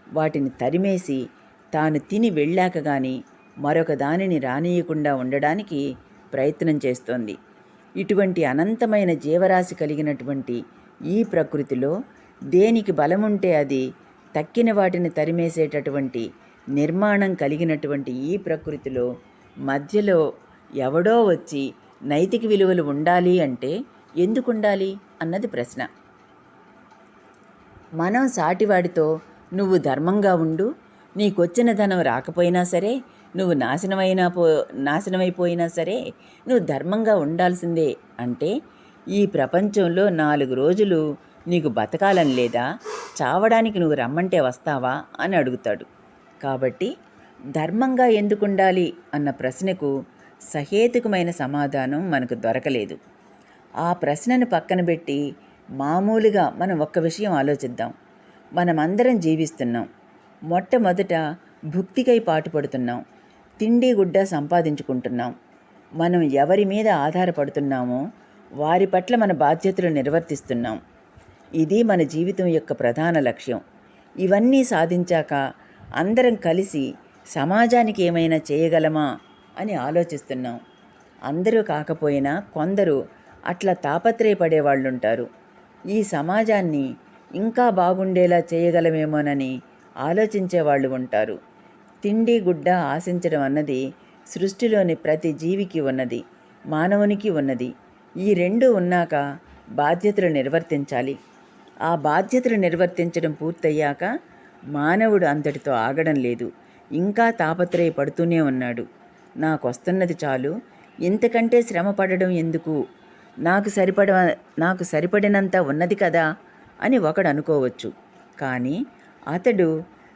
వాటిని తరిమేసి తాను తిని వెళ్ళాక గాని మరొక దానిని రానియకుండా ఉండడానికి ప్రయత్నం చేస్తోంది. ఇటువంటి అనంతమైన జీవరాశి కలిగినటువంటి ఈ ప్రకృతిలో దేనికి బలముంటే అది తక్కిన వాటిని తరిమేసేటటువంటి నిర్మాణం కలిగినటువంటి ఈ ప్రకృతిలో మధ్యలో ఎవడో వచ్చి నైతిక విలువలు ఉండాలి అంటే ఎందుకు ఉండాలి అన్నది ప్రశ్న. మనం సాటివాడితో నువ్వు ధర్మంగా ఉండు, నీకొచ్చిన ధనం రాకపోయినా సరే, నువ్వు నాశనమైపోయినా సరే నువ్వు ధర్మంగా ఉండాల్సిందే అంటే ఈ ప్రపంచంలో 4 రోజులు నీకు బతకాలని లేదా? చావడానికి నువ్వు రమ్మంటే వస్తావా అని అడుగుతాడు. కాబట్టి ధర్మంగా ఎందుకు ఉండాలి అన్న ప్రశ్నకు సహేతుకమైన సమాధానం మనకు దొరకలేదు. ఆ ప్రశ్నను పక్కన పెట్టి మామూలుగా మనం ఒక్క విషయం ఆలోచిద్దాం. మనమందరం జీవిస్తున్నాం. మొట్టమొదట భుక్తికై పాటుపడుతున్నాం. తిండి గుడ్డ సంపాదించుకుంటున్నాం. మనం ఎవరి మీద ఆధారపడుతున్నామో వారి పట్ల మన బాధ్యతలు నిర్వర్తిస్తున్నాం. ఇది మన జీవితం యొక్క ప్రధాన లక్ష్యం. ఇవన్నీ సాధించాక అందరం కలిసి సమాజానికి ఏమైనా చేయగలమా అని ఆలోచిస్తున్నాం. అందరూ కాకపోయినా కొందరు అట్లా తాపత్రయపడేవాళ్ళుంటారు. ఈ సమాజాన్ని ఇంకా బాగుండేలా చేయగలమేమోనని ఆలోచించేవాళ్ళు ఉంటారు. తిండి గుడ్డ ఆశించడం అన్నది సృష్టిలోని ప్రతి జీవికి ఉన్నది, మానవునికి ఉన్నది. ఈ రెండు ఉన్నాక బాధ్యతలు నిర్వర్తించాలి. ఆ బాధ్యతలు నిర్వర్తించడం పూర్తయ్యాక మానవుడు అంతటితో ఆగడం లేదు, ఇంకా తాపత్రయపడుతూనే ఉన్నాడు. నాకొస్తున్నది చాలు, ఇంతకంటే శ్రమ పడడం ఎందుకు, నాకు సరిపడినంత ఉన్నది కదా అని ఒకడు అనుకోవచ్చు. కానీ అతడు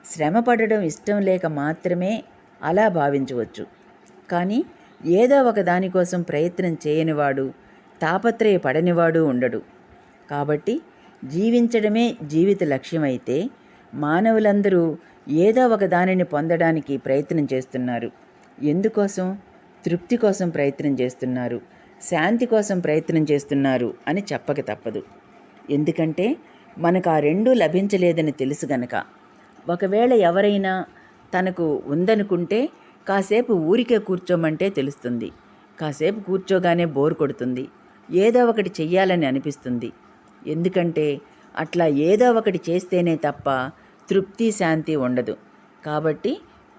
శ్రమ పడడం ఇష్టం లేక మాత్రమే అలా భావించవచ్చు. కానీ ఏదో ఒక దానికోసం ప్రయత్నం చేయనివాడు, తాపత్రయపడనివాడు ఉండడు. కాబట్టి జీవించడమే జీవిత లక్ష్యమైతే మానవులందరూ ఏదో ఒక దానిని పొందడానికి ప్రయత్నం చేస్తున్నారు. ఎందుకోసం? తృప్తి కోసం ప్రయత్నం చేస్తున్నారు, శాంతి కోసం ప్రయత్నం చేస్తున్నారు అని చెప్పక తప్పదు. ఎందుకంటే మనకు ఆ రెండూ లభించలేదని తెలుసు గనక. ఒకవేళ ఎవరైనా తనకు ఉందనుకుంటే కాసేపు ఊరికే కూర్చోమంటే తెలుస్తుంది. కాసేపు కూర్చోగానే బోర్ కొడుతుంది, ఏదో ఒకటి చెయ్యాలని అనిపిస్తుంది. ఎందుకంటే అట్లా ఏదో ఒకటి చేస్తేనే తప్ప తృప్తి శాంతి ఉండదు. కాబట్టి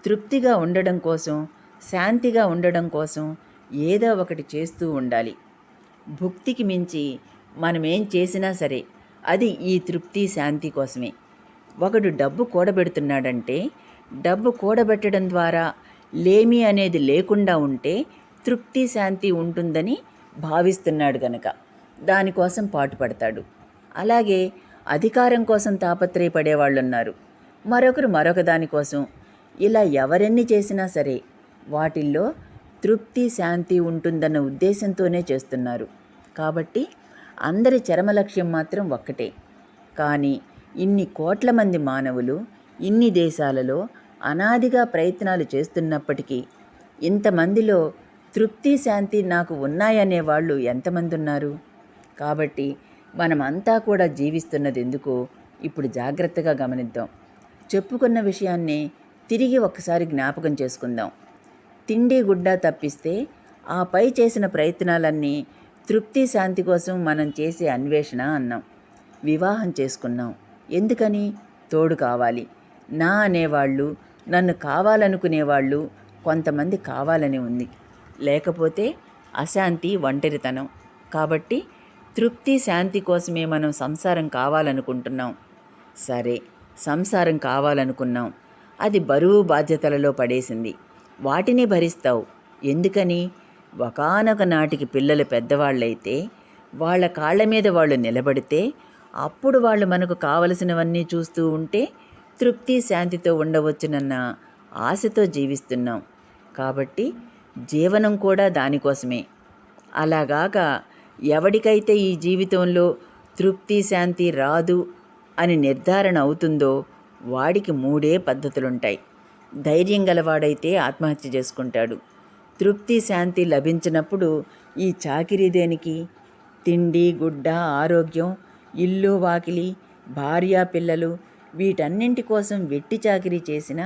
తృప్తిగా ఉండడం కోసం, శాంతిగా ఉండడం కోసం ఏదో ఒకటి చేస్తూ ఉండాలి. భుక్తికి మించి మనమేం చేసినా సరే అది ఈ తృప్తి శాంతి కోసమే. ఒకడు డబ్బు కూడబెడుతున్నాడంటే డబ్బు కూడబెట్టడం ద్వారా లేమి అనేది లేకుండా ఉంటే తృప్తి శాంతి ఉంటుందని భావిస్తున్నాడు గనక దానికోసం పాటుపడతాడు. అలాగే అధికారం కోసం తాపత్రయపడేవాళ్ళున్నారు, మరొకరు మరొక దానికోసం. ఇలా ఎవరెన్ని చేసినా సరే వాటిల్లో తృప్తి శాంతి ఉంటుందన్న ఉద్దేశంతోనే చేస్తున్నారు. కాబట్టి అందరి చరమ లక్ష్యం మాత్రం ఒక్కటే. కానీ ఇన్ని కోట్ల మంది మానవులు ఇన్ని దేశాలలో అనాదిగా ప్రయత్నాలు చేస్తున్నప్పటికీ ఇంతమందిలో తృప్తి శాంతి నాకు ఉన్నాయనే వాళ్ళు ఎంతమంది ఉన్నారు? కాబట్టి మనమంతా కూడా జీవిస్తున్నది ఎందుకో ఇప్పుడు జాగ్రత్తగా గమనిద్దాం. చెప్పుకున్న విషయాన్నే తిరిగి ఒక్కసారి జ్ఞాపకం చేసుకుందాం. తిండి గుడ్డ తప్పిస్తే ఆ పై చేసిన ప్రయత్నాలన్నీ తృప్తి శాంతి కోసం మనం చేసే అన్వేషణ అన్నాం. వివాహం చేసుకున్నాం. ఎందుకని? తోడు కావాలి. నా అనేవాళ్ళు, నన్ను కావాలనుకునేవాళ్ళు కొంతమంది కావాలని ఉంది. లేకపోతే అశాంతి, ఒంటరితనం. కాబట్టి తృప్తి శాంతి కోసమే మనం సంసారం కావాలనుకుంటున్నాం. సరే, సంసారం కావాలనుకున్నాం. అది బరువు బాధ్యతలలో పడేసింది. వాటిని భరిస్తావు. ఎందుకని? ఒకానొక నాటికి పిల్లలు పెద్దవాళ్ళైతే, వాళ్ళ కాళ్ళ మీద వాళ్ళు నిలబడితే, అప్పుడు వాళ్ళు మనకు కావలసినవన్నీ చూస్తూ ఉంటే తృప్తి శాంతితో ఉండవచ్చునన్న ఆశతో జీవిస్తున్నాం. కాబట్టి జీవనం కూడా దానికోసమే. అలాగాక ఎవడికైతే ఈ జీవితంలో తృప్తి శాంతి రాదు అని నిర్ధారణ అవుతుందో వాడికి 3 పద్ధతులుంటాయి. ధైర్యం గలవాడైతే ఆత్మహత్య చేసుకుంటాడు. తృప్తి శాంతి లభించినప్పుడు ఈ చాకిరీ దేనికి? తిండి గుడ్డ, ఆరోగ్యం, ఇల్లు వాకిలి, భార్య పిల్లలు వీటన్నింటి కోసం వెట్టి చాకిరీ చేసినా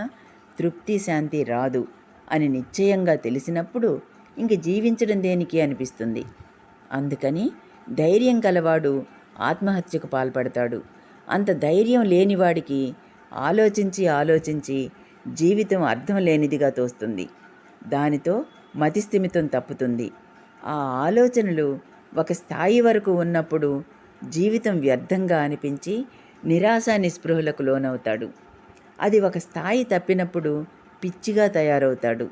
తృప్తి శాంతి రాదు అని నిశ్చయంగా తెలిసినప్పుడు ఇంక జీవించడం దేనికి అనిపిస్తుంది. అందుకని ధైర్యం కలవాడు ఆత్మహత్యకు పాల్పడతాడు. అంత ధైర్యం లేనివాడికి ఆలోచించి ఆలోచించి జీవితం అర్థం లేనిదిగా తోస్తుంది. దానితో మతిస్థిమితం తప్పుతుంది. ఆ ఆలోచనలు ఒక స్థాయి వరకు ఉన్నప్పుడు జీవితం వ్యర్థంగా అనిపించి నిరాశ నిస్పృహలకు లోనవుతాడు. అది ఒక స్థాయి తప్పినప్పుడు పిచ్చిగా తయారవుతాడు.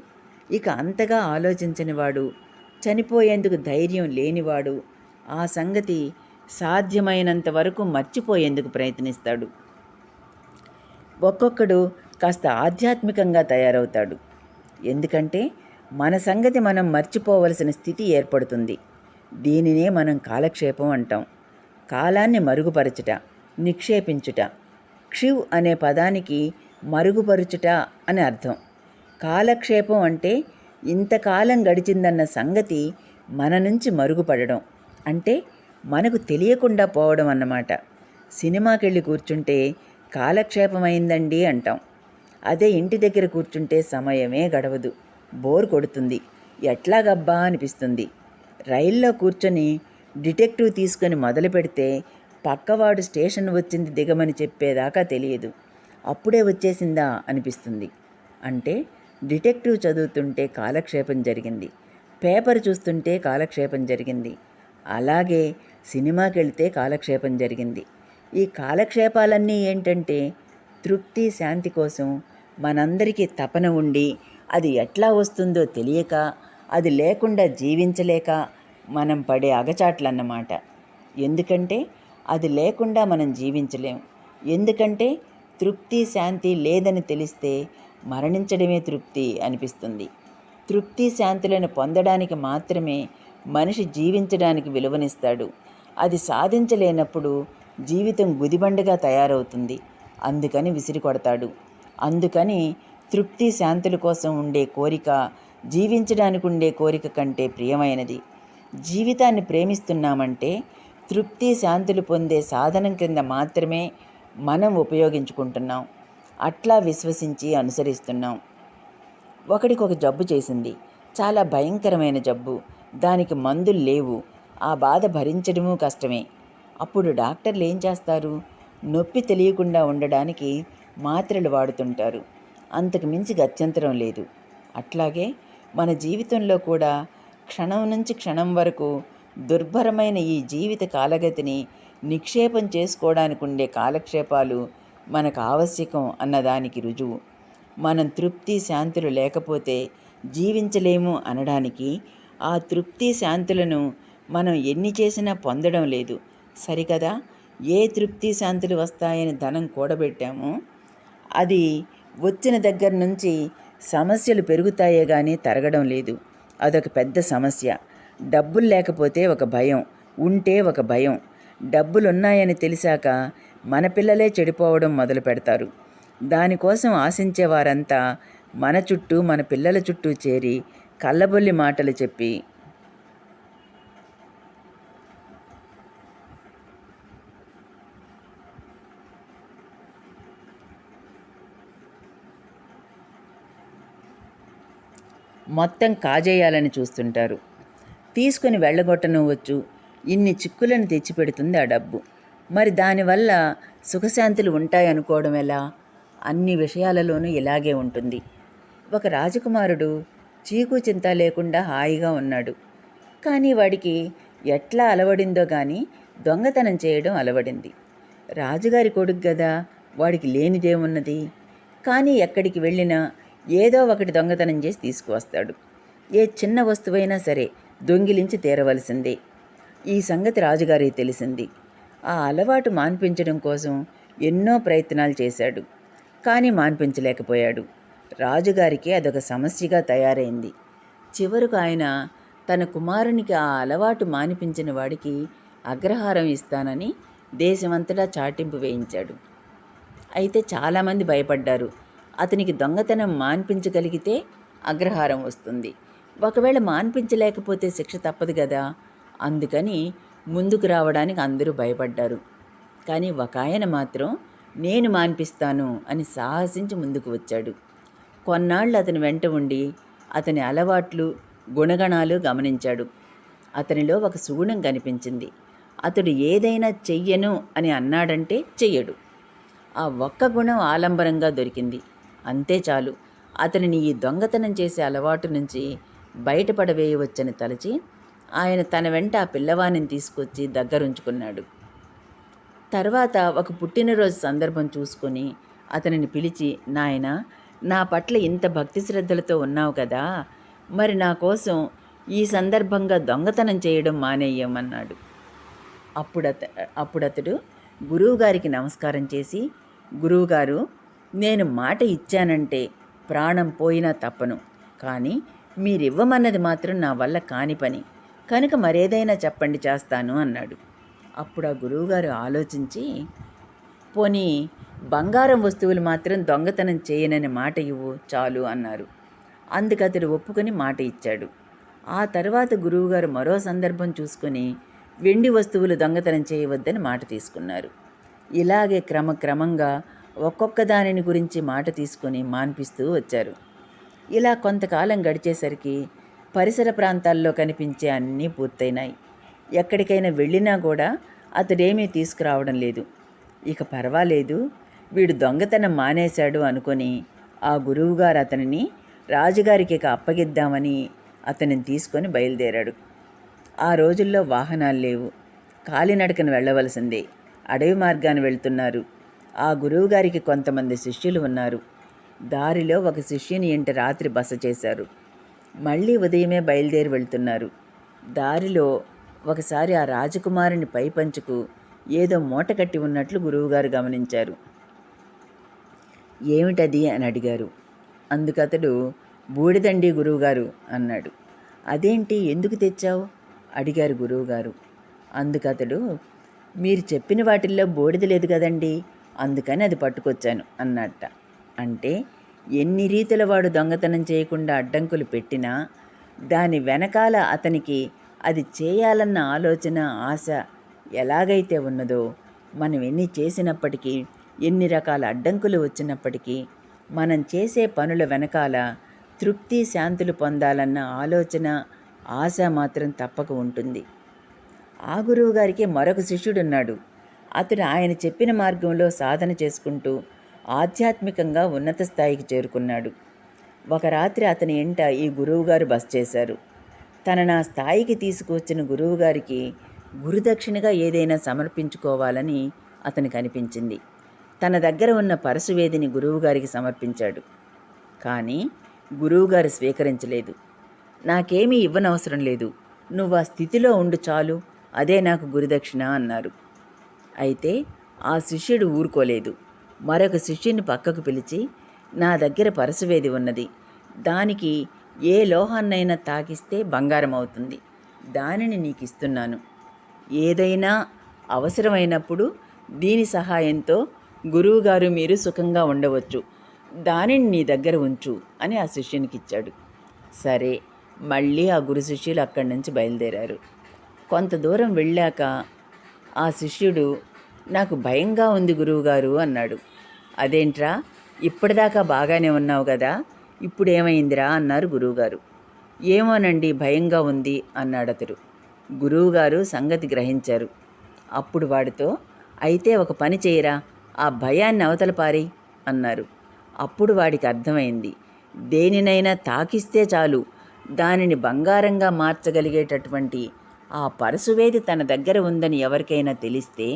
ఇక అంతగా ఆలోచించనివాడు, చనిపోయేందుకు ధైర్యం లేనివాడు ఆ సంగతి సాధ్యమైనంత వరకు మర్చిపోయేందుకు ప్రయత్నిస్తాడు. ఒక్కొక్కడు కాస్త ఆధ్యాత్మికంగా తయారవుతాడు. ఎందుకంటే మన సంగతి మనం మర్చిపోవలసిన స్థితి ఏర్పడుతుంది. దీనినే మనం కాలక్షేపం అంటాం. కాలాన్ని మరుగుపరచుట, నిక్షేపించుట. క్షివ్ అనే పదానికి మరుగుపరుచుట అని అర్థం. కాలక్షేపం అంటే ఇంతకాలం గడిచిందన్న సంగతి మన నుంచి మరుగుపడడం, అంటే మనకు తెలియకుండా పోవడం అన్నమాట. సినిమాకెళ్ళి కూర్చుంటే కాలక్షేపమైందండి అంటాం. అదే ఇంటి దగ్గర కూర్చుంటే సమయమే గడవదు, బోర్ కొడుతుంది, ఎట్లాగబ్బా అనిపిస్తుంది. రైల్లో కూర్చొని డిటెక్టివ్ తీసుకొని మొదలు పెడితే పక్కవాడు స్టేషన్ వచ్చింది దిగమని చెప్పేదాకా తెలియదు, అప్పుడే వచ్చేసిందా అనిపిస్తుంది. అంటే డిటెక్టివ్ చదువుతుంటే కాలక్షేపం జరిగింది, పేపర్ చూస్తుంటే కాలక్షేపం జరిగింది. అలాగే సినిమాకి వెళితే కాలక్షేపం జరిగింది. ఈ కాలక్షేపాలన్నీ ఏంటంటే తృప్తి శాంతి కోసం మనందరికీ తపన ఉండి అది ఎట్లా వస్తుందో తెలియక, అది లేకుండా జీవించలేక మనం పడే అగచాట్లన్నమాట. ఎందుకంటే అది లేకుండా మనం జీవించలేం. ఎందుకంటే తృప్తి శాంతి లేదని తెలిస్తే మరణించడమే తృప్తి అనిపిస్తుంది. తృప్తి శాంతులను పొందడానికి మాత్రమే మనిషి జీవించడానికి విలువనిస్తాడు. అది సాధించలేనప్పుడు జీవితం గుదిబండగా తయారవుతుంది. అందుకని విసిరికొడతాడు. అందుకని తృప్తి శాంతుల కోసం ఉండే కోరిక జీవించడానికి ఉండే కోరిక కంటే ప్రియమైనది. జీవితాన్ని ప్రేమిస్తున్నామంటే తృప్తి శాంతులు పొందే సాధనం కింద మాత్రమే మనం ఉపయోగించుకుంటున్నాం. అట్లా విశ్వసించి అనుసరిస్తున్నాం. ఒకడికి ఒక జబ్బు చేసింది, చాలా భయంకరమైన జబ్బు, దానికి మందులు లేవు, ఆ బాధ భరించడము కష్టమే. అప్పుడు డాక్టర్లు ఏం చేస్తారు? నొప్పి తెలియకుండా ఉండడానికి మాత్రలు వాడుతుంటారు. అంతకు మించి గత్యంతరం లేదు. అట్లాగే మన జీవితంలో కూడా క్షణం నుంచి క్షణం వరకు దుర్భరమైన ఈ జీవిత కాలగతిని నిక్షేపం చేసుకోవడానికి ఉండే కాలక్షేపాలు మనకు ఆవశ్యకం అన్నదానికి రుజువు. మనం తృప్తి శాంతులు లేకపోతే జీవించలేము అనడానికి ఆ తృప్తి శాంతులను మనం ఎన్ని చేసినా పొందడం లేదు. సరికదా? ఏ తృప్తి శాంతులు వస్తాయని ధనం కూడబెట్టామో అది వచ్చిన దగ్గర నుంచి సమస్యలు పెరుగుతాయే కానీ తరగడం లేదు. అదొక పెద్ద సమస్య. డబ్బులు లేకపోతే ఒక భయం, ఉంటే ఒక భయం. డబ్బులున్నాయని తెలిసాక మన పిల్లలే చెడిపోవడం మొదలు పెడతారు. దానికోసం ఆశించేవారంతా మన చుట్టూ, మన పిల్లల చుట్టూ చేరి కల్లబొల్లి మాటలు చెప్పి మొత్తం కాజేయాలని చూస్తుంటారు. తీసుకుని వెళ్ళగొట్టనవచ్చు. ఇన్ని చిక్కులను తెచ్చిపెడుతుంది ఆ డబ్బు. మరి దానివల్ల సుఖశాంతులు ఉంటాయనుకోవడం ఎలా? అన్ని విషయాలలోనూ ఇలాగే ఉంటుంది. ఒక రాజకుమారుడు చీకు చింత లేకుండా హాయిగా ఉన్నాడు. కానీ వాడికి ఎట్లా అలవడిందో కానీ దొంగతనం చేయడం అలవడింది. రాజుగారి కొడుకు గదా, వాడికి లేనిదేమున్నది? కానీ ఎక్కడికి వెళ్ళినా ఏదో ఒకటి దొంగతనం చేసి తీసుకువస్తాడు. ఏ చిన్న వస్తువైనా సరే దొంగిలించి తీరవలసిందే. ఈ సంగతి రాజుగారికి తెలిసింది. ఆ అలవాటు మాన్పించడం కోసం ఎన్నో ప్రయత్నాలు చేశాడు. కానీ మాన్పించలేకపోయాడు. రాజుగారికి అదొక సమస్యగా తయారైంది. చివరకు ఆయన తన కుమారునికి ఆ అలవాటు మానిపించిన వాడికి అగ్రహారం ఇస్తానని దేశమంతటా చాటింపు వేయించాడు. అయితే చాలామంది భయపడ్డారు. అతనికి దొంగతనం మాన్పించగలిగితే అగ్రహారం వస్తుంది, ఒకవేళ మాన్పించలేకపోతే శిక్ష తప్పదు కదా. అందుకని ముందుకు రావడానికి అందరూ భయపడ్డారు. కానీ ఒక ఆయన మాత్రం నేను మాన్పిస్తాను అని సాహసించి ముందుకు వచ్చాడు. కొన్నాళ్ళు అతని వెంట ఉండి అతని అలవాట్లు గుణగణాలు గమనించాడు. అతనిలో ఒక సుగుణం కనిపించింది. అతడు ఏదైనా చెయ్యను అని అన్నాడంటే చెయ్యడు. ఆ ఒక్క గుణం ఆలంబరంగా దొరికింది. అంతే చాలు అతనిని ఈ దొంగతనం చేసే అలవాటు నుంచి బయటపడవేయవచ్చని తలచి ఆయన తన వెంట ఆ పిల్లవాడిని తీసుకొచ్చి దగ్గరుంచుకున్నాడు. తర్వాత ఒక పుట్టినరోజు సందర్భం చూసుకొని అతనిని పిలిచి, నాయనా, నా పట్ల ఇంత భక్తి శ్రద్ధలతో ఉన్నావు కదా, మరి నా కోసం ఈ సందర్భంగా దొంగతనం చేయడం మానేయమన్నాడు. అప్పుడతడు గురువుగారికి నమస్కారం చేసి, గురువుగారు, నేను మాట ఇచ్చానంటే ప్రాణం పోయినా తప్పను, కానీ మీరివ్వమన్నది మాత్రం నా వల్ల కాని పని, కనుక మరేదైనా చెప్పండి, చేస్తాను అన్నాడు. అప్పుడు ఆ గురువుగారు ఆలోచించి, పోనీ బంగారం వస్తువులు మాత్రం దొంగతనం చేయనని మాట ఇవ్వు చాలు అన్నారు. అందుకతడు ఒప్పుకొని మాట ఇచ్చాడు. ఆ తర్వాత గురువుగారు మరో సందర్భం చూసుకొని వెండి వస్తువులు దొంగతనం చేయవద్దని మాట తీసుకున్నారు. ఇలాగే క్రమక్రమంగా ఒక్కొక్క దానిని గురించి మాట తీసుకొని మాన్పిస్తూ వచ్చారు. ఇలా కొంతకాలం గడిచేసరికి పరిసర ప్రాంతాల్లో కనిపించే అన్నీ పూర్తయినాయి. ఎక్కడికైనా వెళ్ళినా కూడా అతడేమీ తీసుకురావడం లేదు. ఇక పర్వాలేదు, వీడు దొంగతనం మానేశాడు అనుకొని ఆ గురువుగారు అతనిని రాజుగారికి ఇక అప్పగిద్దామని అతనిని తీసుకొని బయలుదేరాడు. ఆ రోజుల్లో వాహనాలు లేవు, కాలినడకన వెళ్ళవలసిందే. అడవి మార్గాన్ని వెళ్తున్నారు. ఆ గురువుగారికి కొంతమంది శిష్యులు ఉన్నారు. దారిలో ఒక శిష్యుని ఇంట రాత్రి బస చేశారు. మళ్ళీ ఉదయమే బయలుదేరి వెళ్తున్నారు. దారిలో ఒకసారి ఆ రాజకుమారుని పైపంచుకు ఏదో మూట కట్టి ఉన్నట్లు గురువుగారు గమనించారు. ఏమిటది అని అడిగారు. అందుకతడు, బూడిదండి గురువుగారు అన్నాడు. అదేంటి, ఎందుకు తెచ్చావు అడిగారు గురువుగారు. అందుకతడు, మీరు చెప్పిన వాటిల్లో బూడిద లేదు కదండి, అందుకని అది పట్టుకొచ్చాను అన్నట్ట. అంటే ఎన్ని రీతుల వాడు దొంగతనం చేయకుండా అడ్డంకులు పెట్టినా దాని వెనకాల అతనికి అది చేయాలన్న ఆలోచన, ఆశ ఎలాగైతే ఉన్నదో, మనం ఎన్ని చేసినప్పటికీ, ఎన్ని రకాల అడ్డంకులు వచ్చినప్పటికీ మనం చేసే పనుల వెనకాల తృప్తి, శాంతులు పొందాలన్న ఆలోచన, ఆశ మాత్రం తప్పక ఉంటుంది. ఆ గురువుగారికి మరొక శిష్యుడున్నాడు. అతడు ఆయన చెప్పిన మార్గంలో సాధన చేసుకుంటూ ఆధ్యాత్మికంగా ఉన్నత స్థాయికి చేరుకున్నాడు. ఒక రాత్రి అతని ఇంట ఈ గురువుగారు బస చేశారు. తనను ఆ స్థాయికి తీసుకువచ్చిన గురువుగారికి గురుదక్షిణగా ఏదైనా సమర్పించుకోవాలని అతనికి అనిపించింది. తన దగ్గర ఉన్న పరశువేదిని గురువుగారికి సమర్పించాడు. కానీ గురువుగారు స్వీకరించలేదు. నాకేమీ ఇవ్వనవసరం లేదు, నువ్వు ఆ స్థితిలో ఉండు చాలు, అదే నాకు గురుదక్షిణ అన్నారు. అయితే ఆ శిష్యుడు ఊరుకోలేదు. మరొక శిష్యుని పక్కకు పిలిచి, నా దగ్గర పరశువేది ఉన్నది, దానికి ఏ లోహాన్నైనా తాకిస్తే బంగారం అవుతుంది, దానిని నీకు ఇస్తున్నాను. ఏదైనా అవసరమైనప్పుడు దీని సహాయంతో గురువుగారు మీరు సుఖంగా ఉండవచ్చు, దానిని నీ దగ్గర ఉంచు అని ఆ శిష్యునికి ఇచ్చాడు. సరే, మళ్ళీ ఆ గురు శిష్యులు అక్కడి నుంచి బయలుదేరారు. కొంత దూరం వెళ్ళాక ఆ శిష్యుడు, నాకు భయంగా ఉంది గురువుగారు అన్నాడు. అదేంట్రా, ఇప్పటిదాకా బాగానే ఉన్నావు కదా, ఇప్పుడేమైందిరా అన్నారు గురువుగారు. ఏమోనండి, భయంగా ఉంది అన్నాడతడు. గురువుగారు సంగతి గ్రహించారు. అప్పుడు వాడితో, అయితే ఒక పని చేయరా, ఆ భయాన్ని అవతల పారేయ్ అన్నారు. అప్పుడు వాడికి అర్థమైంది, దేనినైనా తాకిస్తే చాలు దానిని బంగారంగా మార్చగలిగేటటువంటి ఆ పరశువేది తన దగ్గర ఉందని ఎవరికైనా తెలిస్తే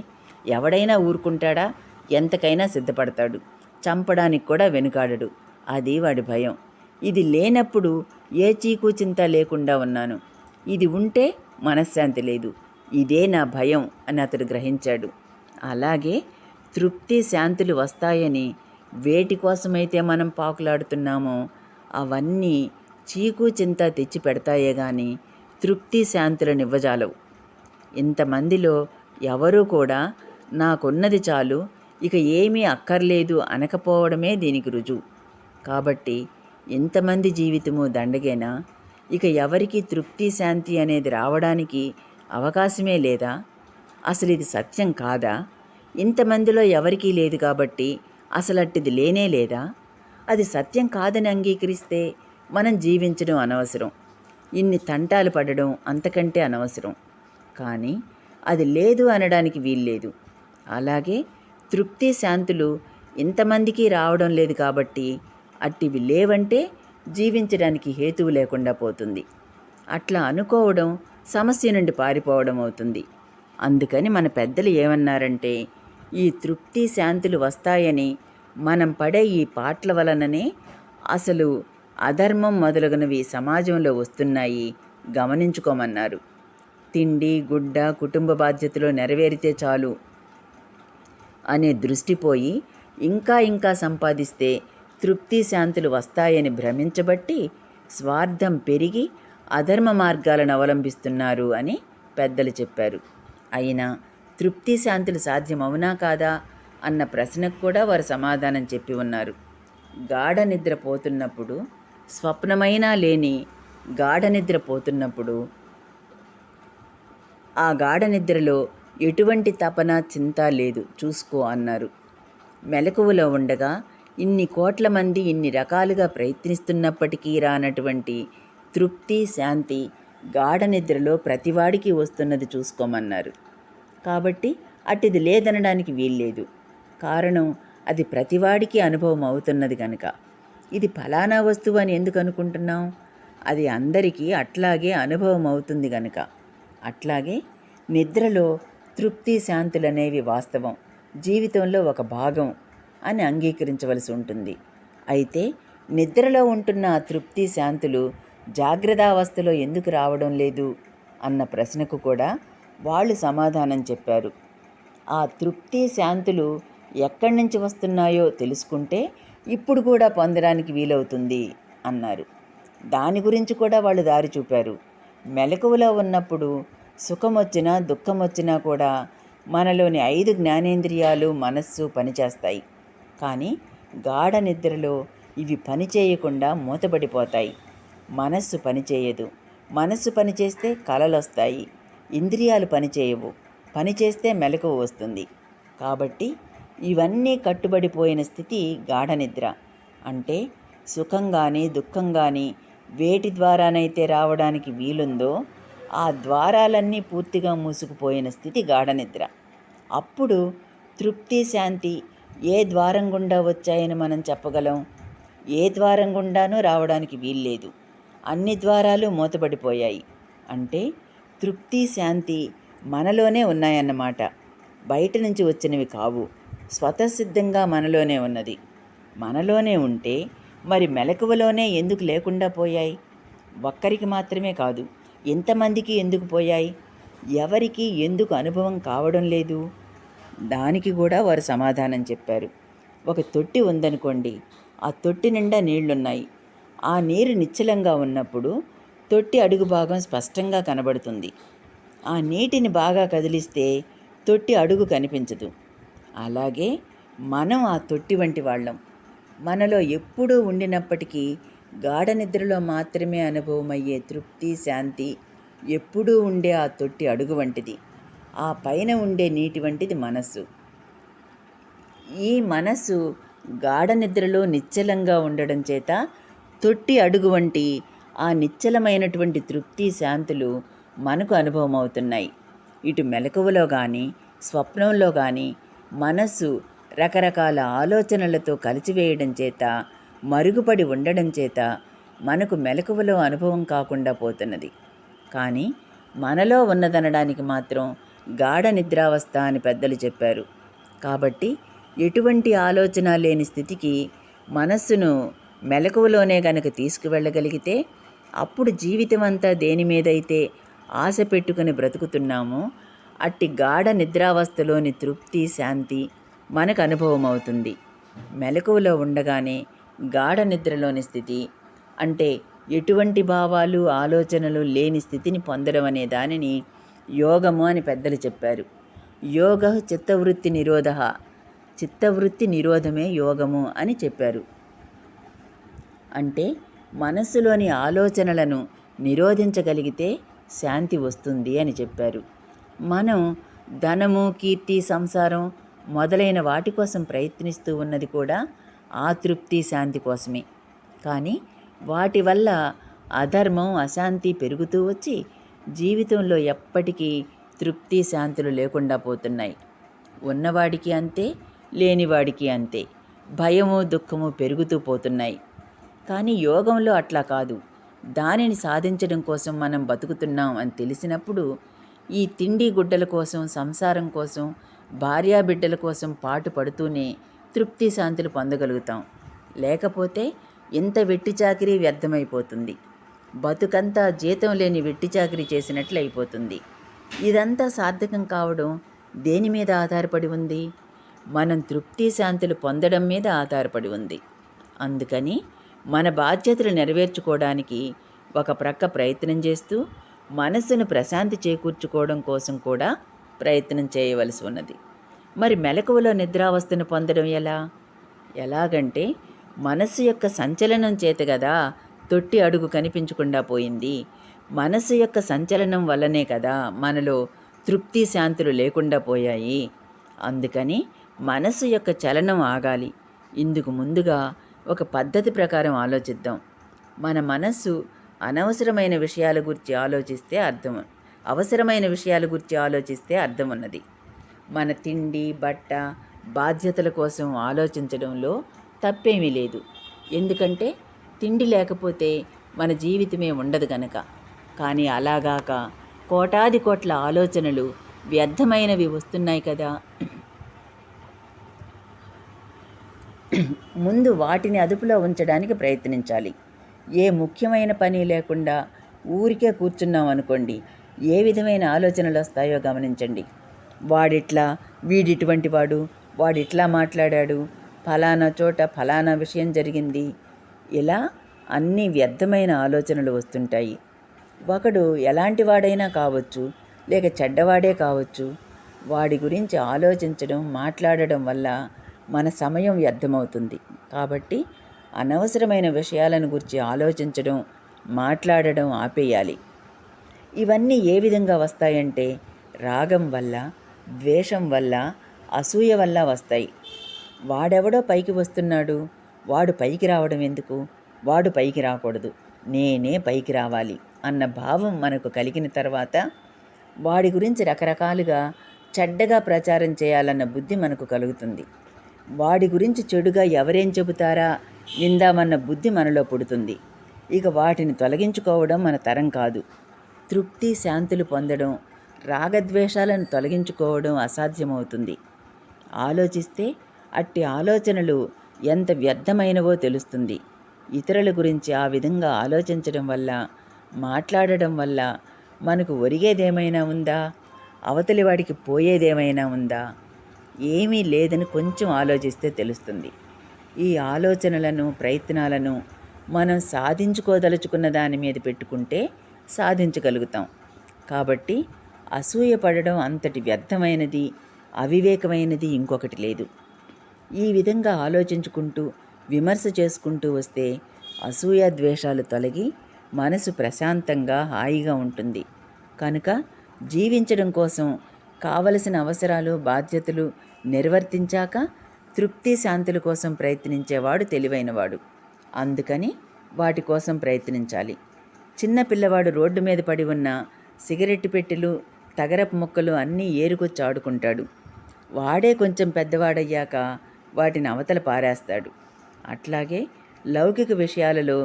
ఎవడైనా ఊరుకుంటాడా? ఎంతకైనా సిద్ధపడతాడు. చంపడానికి కూడా వెనుకాడడు. అది వాడి భయం. ఇది లేనప్పుడు ఏ చీకు చింత లేకుండా ఉన్నాను. ఇది ఉంటే మనశ్శాంతి లేదు. ఇదే నా భయం అని అతడు గ్రహించాడు. అలాగే తృప్తి శాంతులు వస్తాయని వేటి కోసమైతే మనం పాకులాడుతున్నామో అవన్నీ చీకు చింత తెచ్చి పెడతాయే గాని తృప్తి శాంతులను ఇవ్వజాలవు. ఇంతమందిలో ఎవరూ కూడా నాకున్నది చాలు, ఇక ఏమీ అక్కర్లేదు అనకపోవడమే దీనికి రుజువు. కాబట్టి ఇంతమంది జీవితము దండగేనా? ఇక ఎవరికి తృప్తి శాంతి అనేది రావడానికి అవకాశమే లేదా? అసలు ఇది సత్యం కాదా? ఇంతమందిలో ఎవరికీ లేదు కాబట్టి అసలట్టిది లేనే లేదా? అది సత్యం కాదని అంగీకరిస్తే మనం జీవించడం అనవసరం, ఇన్ని తంటాలు పడడం అంతకంటే అనవసరం. కానీ అది లేదు అనడానికి వీల్లేదు. అలాగే తృప్తి శాంతులు ఇంతమందికి రావడం లేదు కాబట్టి అట్టివి లేవంటే జీవించడానికి హేతువు లేకుండా పోతుంది. అట్లా అనుకోవడం సమస్య నుండి పారిపోవడం అవుతుంది. అందుకని మన పెద్దలు ఏమన్నారంటే, ఈ తృప్తి శాంతులు వస్తాయని మనం పడే ఈ పాటల వలననే అసలు అధర్మం మొదలగునవి సమాజంలో వస్తున్నాయి, గమనించుకోమన్నారు. తిండి, గుడ్డ, కుటుంబ బాధ్యతలు నెరవేరితే చాలు అనే దృష్టి పోయి ఇంకా ఇంకా సంపాదిస్తే తృప్తి శాంతులు వస్తాయని భ్రమించబట్టి స్వార్థం పెరిగి అధర్మ మార్గాలను అవలంబిస్తున్నారు అని పెద్దలు చెప్పారు. అయినా తృప్తి శాంతులు సాధ్యమవునా కాదా అన్న ప్రశ్నకు కూడా వారు సమాధానం చెప్పి ఉన్నారు. గాఢ నిద్ర పోతున్నప్పుడు, స్వప్నమైనా లేని గాఢ నిద్ర పోతున్నప్పుడు ఆ గాఢ నిద్రలో ఎటువంటి తపన చింత లేదు చూసుకో అన్నారు. మెలకువలో ఉండగా ఇన్ని కోట్ల మంది ఇన్ని రకాలుగా ప్రయత్నిస్తున్నప్పటికీ రానటువంటి తృప్తి శాంతి గాఢ నిద్రలో ప్రతివాడికి వస్తున్నది చూసుకోమన్నారు. కాబట్టి అటిది లేదనడానికి వీల్లేదు. కారణం అది ప్రతివాడికి అనుభవం అవుతున్నది కనుక. ఇది ఫలానా వస్తువు అని ఎందుకు అనుకుంటున్నాం? అది అందరికీ అట్లాగే అనుభవం అవుతుంది గనుక. అట్లాగే నిద్రలో తృప్తి శాంతులనేవి వాస్తవం, జీవితంలో ఒక భాగం అని అంగీకరించవలసి ఉంటుంది. అయితే నిద్రలో ఉంటున్న ఆ తృప్తి శాంతులు జాగ్రత్తావస్థలో ఎందుకు రావడం లేదు అన్న ప్రశ్నకు కూడా వాళ్ళు సమాధానం చెప్పారు. ఆ తృప్తి శాంతులు ఎక్కడి నుంచి వస్తున్నాయో తెలుసుకుంటే ఇప్పుడు కూడా పొందడానికి వీలవుతుంది అన్నారు. దాని గురించి కూడా వాళ్ళు దారి చూపారు. మెలకువలో ఉన్నప్పుడు సుఖం వచ్చినా దుఃఖం వచ్చినా కూడా మనలోని 5 జ్ఞానేంద్రియాలు, మనస్సు పనిచేస్తాయి. కానీ గాఢ నిద్రలో ఇవి పనిచేయకుండా మూతపడిపోతాయి. మనస్సు పనిచేయదు. మనస్సు పనిచేస్తే కలలొస్తాయి. ఇంద్రియాలు పనిచేయవు. పనిచేస్తే మెలకువ వస్తుంది. కాబట్టి ఇవన్నీ కట్టుబడిపోయిన స్థితి గాఢ నిద్ర. అంటే సుఖం కానీ దుఃఖం కానీ వేటి ద్వారానైతే రావడానికి వీలుందో ఆ ద్వారాలన్నీ పూర్తిగా మూసుకుపోయిన స్థితి గాఢ నిద్ర. అప్పుడు తృప్తి శాంతి ఏ ద్వారం గుండా వచ్చాయని మనం చెప్పగలం? ఏ ద్వారం గుండానూ రావడానికి వీల్లేదు. అన్ని ద్వారాలు మూతపడిపోయాయి. అంటే తృప్తి శాంతి మనలోనే ఉన్నాయన్నమాట. బయట నుంచి వచ్చినవి కావు. స్వతసిద్ధంగా మనలోనే ఉన్నది. మనలోనే ఉంటే మరి మెలకువలోనే ఎందుకు లేకుండా పోయాయి? ఒక్కరికి మాత్రమే కాదు, ఎంతమందికి ఎందుకు పోయాయి? ఎవరికి ఎందుకు అనుభవం కావడం లేదు? దానికి కూడా వారు సమాధానం చెప్పారు. ఒక తొట్టి ఉందనుకోండి, ఆ తొట్టి నిండా నీళ్లున్నాయి. ఆ నీరు నిశ్చలంగా ఉన్నప్పుడు తొట్టి అడుగు భాగం స్పష్టంగా కనబడుతుంది. ఆ నీటిని బాగా కదిలిస్తే తొట్టి అడుగు కనిపించదు. అలాగే మనం ఆ తొట్టి వంటి వాళ్ళం. మనలో ఎప్పుడూ ఉండినప్పటికీ గాఢ నిద్రలో మాత్రమే అనుభవమయ్యే తృప్తి శాంతి ఎప్పుడూ ఉండే ఆ తొట్టి అడుగు వంటిది. ఆ పైన ఉండే నీటి వంటిది మనస్సు. ఈ మనస్సు గాఢ నిద్రలో నిశ్చలంగా ఉండడం చేత తొట్టి అడుగు వంటి ఆ నిశ్చలమైనటువంటి తృప్తి శాంతులు మనకు అనుభవం అవుతున్నాయి. ఇటు మెలకువలో కానీ స్వప్నంలో కానీ మనస్సు రకరకాల ఆలోచనలతో కలిసివేయడం చేత, మరుగుపడి ఉండడం చేత మనకు మెలకువలో అనుభవం కాకుండా పోతున్నది. కానీ మనలో ఉన్నదనడానికి మాత్రం గాఢ నిద్రావస్థ అని పెద్దలు చెప్పారు. కాబట్టి ఎటువంటి ఆలోచన లేని స్థితికి మనస్సును మెలకువలోనే గనక తీసుకువెళ్ళగలిగితే అప్పుడు జీవితం అంతా దేని మీదైతే ఆశ పెట్టుకుని బ్రతుకుతున్నామో అట్టి గాఢ నిద్రావస్థలోని తృప్తి శాంతి మనకు అనుభవం అవుతుంది. మెలకువలో ఉండగానే గాఢ నిద్రలోని స్థితి అంటే ఎటువంటి భావాలు ఆలోచనలు లేని స్థితిని పొందడం అనే దానిని యోగము అని పెద్దలు చెప్పారు. యోగ చిత్తవృత్తి నిరోధ, చిత్తవృత్తి నిరోధమే యోగము అని చెప్పారు. అంటే మనస్సులోని ఆలోచనలను నిరోధించగలిగితే శాంతి వస్తుంది అని చెప్పారు. మనం ధనము, కీర్తి, సంసారం మొదలైన వాటి కోసం ప్రయత్నిస్తూ ఉన్నది కూడా ఆ తృప్తి శాంతి కోసమే. కానీ వాటి వల్ల అధర్మం, అశాంతి పెరుగుతూ వచ్చి జీవితంలో ఎప్పటికీ తృప్తి శాంతులు లేకుండా పోతున్నాయి. ఉన్నవాడికి అంతే, లేనివాడికి అంతే. భయము, దుఃఖము పెరుగుతూ పోతున్నాయి. కానీ యోగంలో అట్లా కాదు. దానిని సాధించడం కోసం మనం బతుకుతున్నాం అని తెలిసినప్పుడు ఈ తిండి గుడ్డల కోసం, సంసారం కోసం, భార్యాబిడ్డల కోసం పాటు పడుతూనే తృప్తి శాంతులు పొందగలుగుతాం. లేకపోతే ఇంత వెట్టి చాకిరీ వ్యర్థమైపోతుంది. బతుకంతా జీతం లేని వెట్టి చాకిరీ చేసినట్లు అయిపోతుంది. ఇదంతా సార్థకం కావడం దేని మీద ఆధారపడి ఉంది? మనం తృప్తి శాంతులు పొందడం మీద ఆధారపడి ఉంది. అందుకని మన బాధ్యతలు నెరవేర్చుకోవడానికి ఒక ప్రక్క ప్రయత్నం చేస్తూ మనస్సును ప్రశాంతి చేకూర్చుకోవడం కోసం కూడా ప్రయత్నం చేయవలసి ఉన్నది. మరి మెలకువలో నిద్రావస్థను పొందడం ఎలాగంటే మనస్సు యొక్క సంచలనం చేత కదా తొట్టి అడుగు కనిపించకుండా పోయింది. మనస్సు యొక్క సంచలనం వల్లనే కదా మనలో తృప్తి శాంతులు లేకుండా పోయాయి. అందుకని మనస్సు యొక్క చలనం ఆగాలి. ఇందుకు ముందుగా ఒక పద్ధతి ప్రకారం ఆలోచిద్దాం. మన మనస్సు అనవసరమైన విషయాల గురించి ఆలోచిస్తే అవసరమైన విషయాల గురించి ఆలోచిస్తే అర్థం ఉన్నది. మన తిండి, బట్ట, బాధ్యతల కోసం ఆలోచించడంలో తప్పేమీ లేదు. ఎందుకంటే తిండి లేకపోతే మన జీవితమే ఉండదు కనుక. కానీ అలాగాక కోటాది కోట్ల ఆలోచనలు వ్యర్థమైనవి వస్తున్నాయి కదా. ముందు వాటిని అదుపులో ఉంచడానికి ప్రయత్నించాలి. ఏ ముఖ్యమైన పని లేకుండా ఊరికే కూర్చున్నాం అనుకోండి, ఏ విధమైన ఆలోచనలు వస్తాయో గమనించండి. వాడిట్లా, వీడిటువంటి వాడు, వాడిట్లా మాట్లాడాడు, ఫలానా చోట ఫలానా విషయం జరిగింది, ఇలా అన్ని వ్యర్థమైన ఆలోచనలు వస్తుంటాయి. ఒకడు ఎలాంటి వాడైనా కావచ్చు, లేక చెడ్డవాడే కావచ్చు, వాడి గురించి ఆలోచించడం, మాట్లాడడం వల్ల మన సమయం వ్యర్థమవుతుంది. కాబట్టి అనవసరమైన విషయాలను గురించి ఆలోచించడం, మాట్లాడడం ఆపేయాలి. ఇవన్నీ ఏ విధంగా వస్తాయంటే రాగం వల్ల, ద్వేషం వల్ల, అసూయ వల్ల వస్తాయి. వాడెవడో పైకి వస్తున్నాడు, వాడు పైకి రావడం ఎందుకు, వాడు పైకి రాకూడదు, నేనే పైకి రావాలి అన్న భావం మనకు కలిగిన తర్వాత వాడి గురించి రకరకాలుగా చెడ్డగా ప్రచారం చేయాలన్న బుద్ధి మనకు కలుగుతుంది. వాడి గురించి చెడుగా ఎవరేం చెబుతారా విందామన్న బుద్ధి మనలో పుడుతుంది. ఇక వాటిని తొలగించుకోవడం మన తరం కాదు. తృప్తి శాంతులు పొందడం, రాగద్వేషాలను తొలగించుకోవడం అసాధ్యమవుతుంది. ఆలోచిస్తే అట్టి ఆలోచనలు ఎంత వ్యర్థమైనవో తెలుస్తుంది. ఇతరుల గురించి ఆ విధంగా ఆలోచించడం వల్ల, మాట్లాడడం వల్ల మనకు ఒరిగేదేమైనా ఉందా? అవతలి వాడికి పోయేదేమైనా ఉందా? ఏమీ లేదని కొంచెం ఆలోచిస్తే తెలుస్తుంది. ఈ ఆలోచనలను, ప్రయత్నాలను మనం సాధించుకోదలుచుకున్న దాని మీద పెట్టుకుంటే సాధించగలుగుతాం. కాబట్టి అసూయ పడడం అంతటి వ్యర్థమైనది, అవివేకమైనది ఇంకొకటి లేదు. ఈ విధంగా ఆలోచించుకుంటూ, విమర్శ చేసుకుంటూ వస్తే అసూయ ద్వేషాలు తొలగి మనసు ప్రశాంతంగా, హాయిగా ఉంటుంది. కనుక జీవించడం కోసం కావలసిన అవసరాలు, బాధ్యతలు నిర్వర్తించాక తృప్తి శాంతుల కోసం ప్రయత్నించేవాడు తెలివైనవాడు. అందుకని వాటి కోసం ప్రయత్నించాలి. చిన్న పిల్లవాడు రోడ్డు మీద పడి ఉన్న సిగరెట్టు పెట్టెలు, తగరపు ముక్కలు అన్నీ ఏరుకొచ్చి ఆడుకుంటాడు. వాడే కొంచెం పెద్దవాడయ్యాక వాటిని అవతల పారేస్తాడు. అట్లాగే లౌకిక విషయాలలో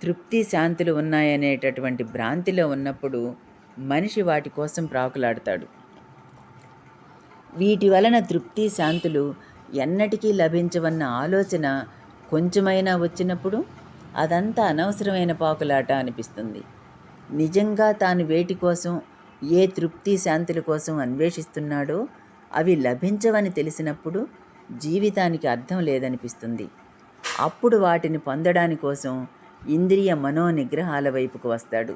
తృప్తి శాంతులు ఉన్నాయనేటటువంటి భ్రాంతిలో ఉన్నప్పుడు మనిషి వాటి కోసం ప్రాకులాడతాడు. వీటి వలన తృప్తి శాంతులు ఎన్నటికీ లభించవన్న ఆలోచన కొంచెమైనా వచ్చినప్పుడు అదంతా అనవసరమైన పాకులాట అనిపిస్తుంది. నిజంగా తాను వేటి కోసం, ఏ తృప్తి శాంతుల కోసం అన్వేషిస్తున్నాడో అవి లభించవని తెలిసినప్పుడు జీవితానికి అర్థం లేదనిపిస్తుంది. అప్పుడు వాటిని పొందడాని కోసం ఇంద్రియ మనోనిగ్రహాల వైపుకు వస్తాడు.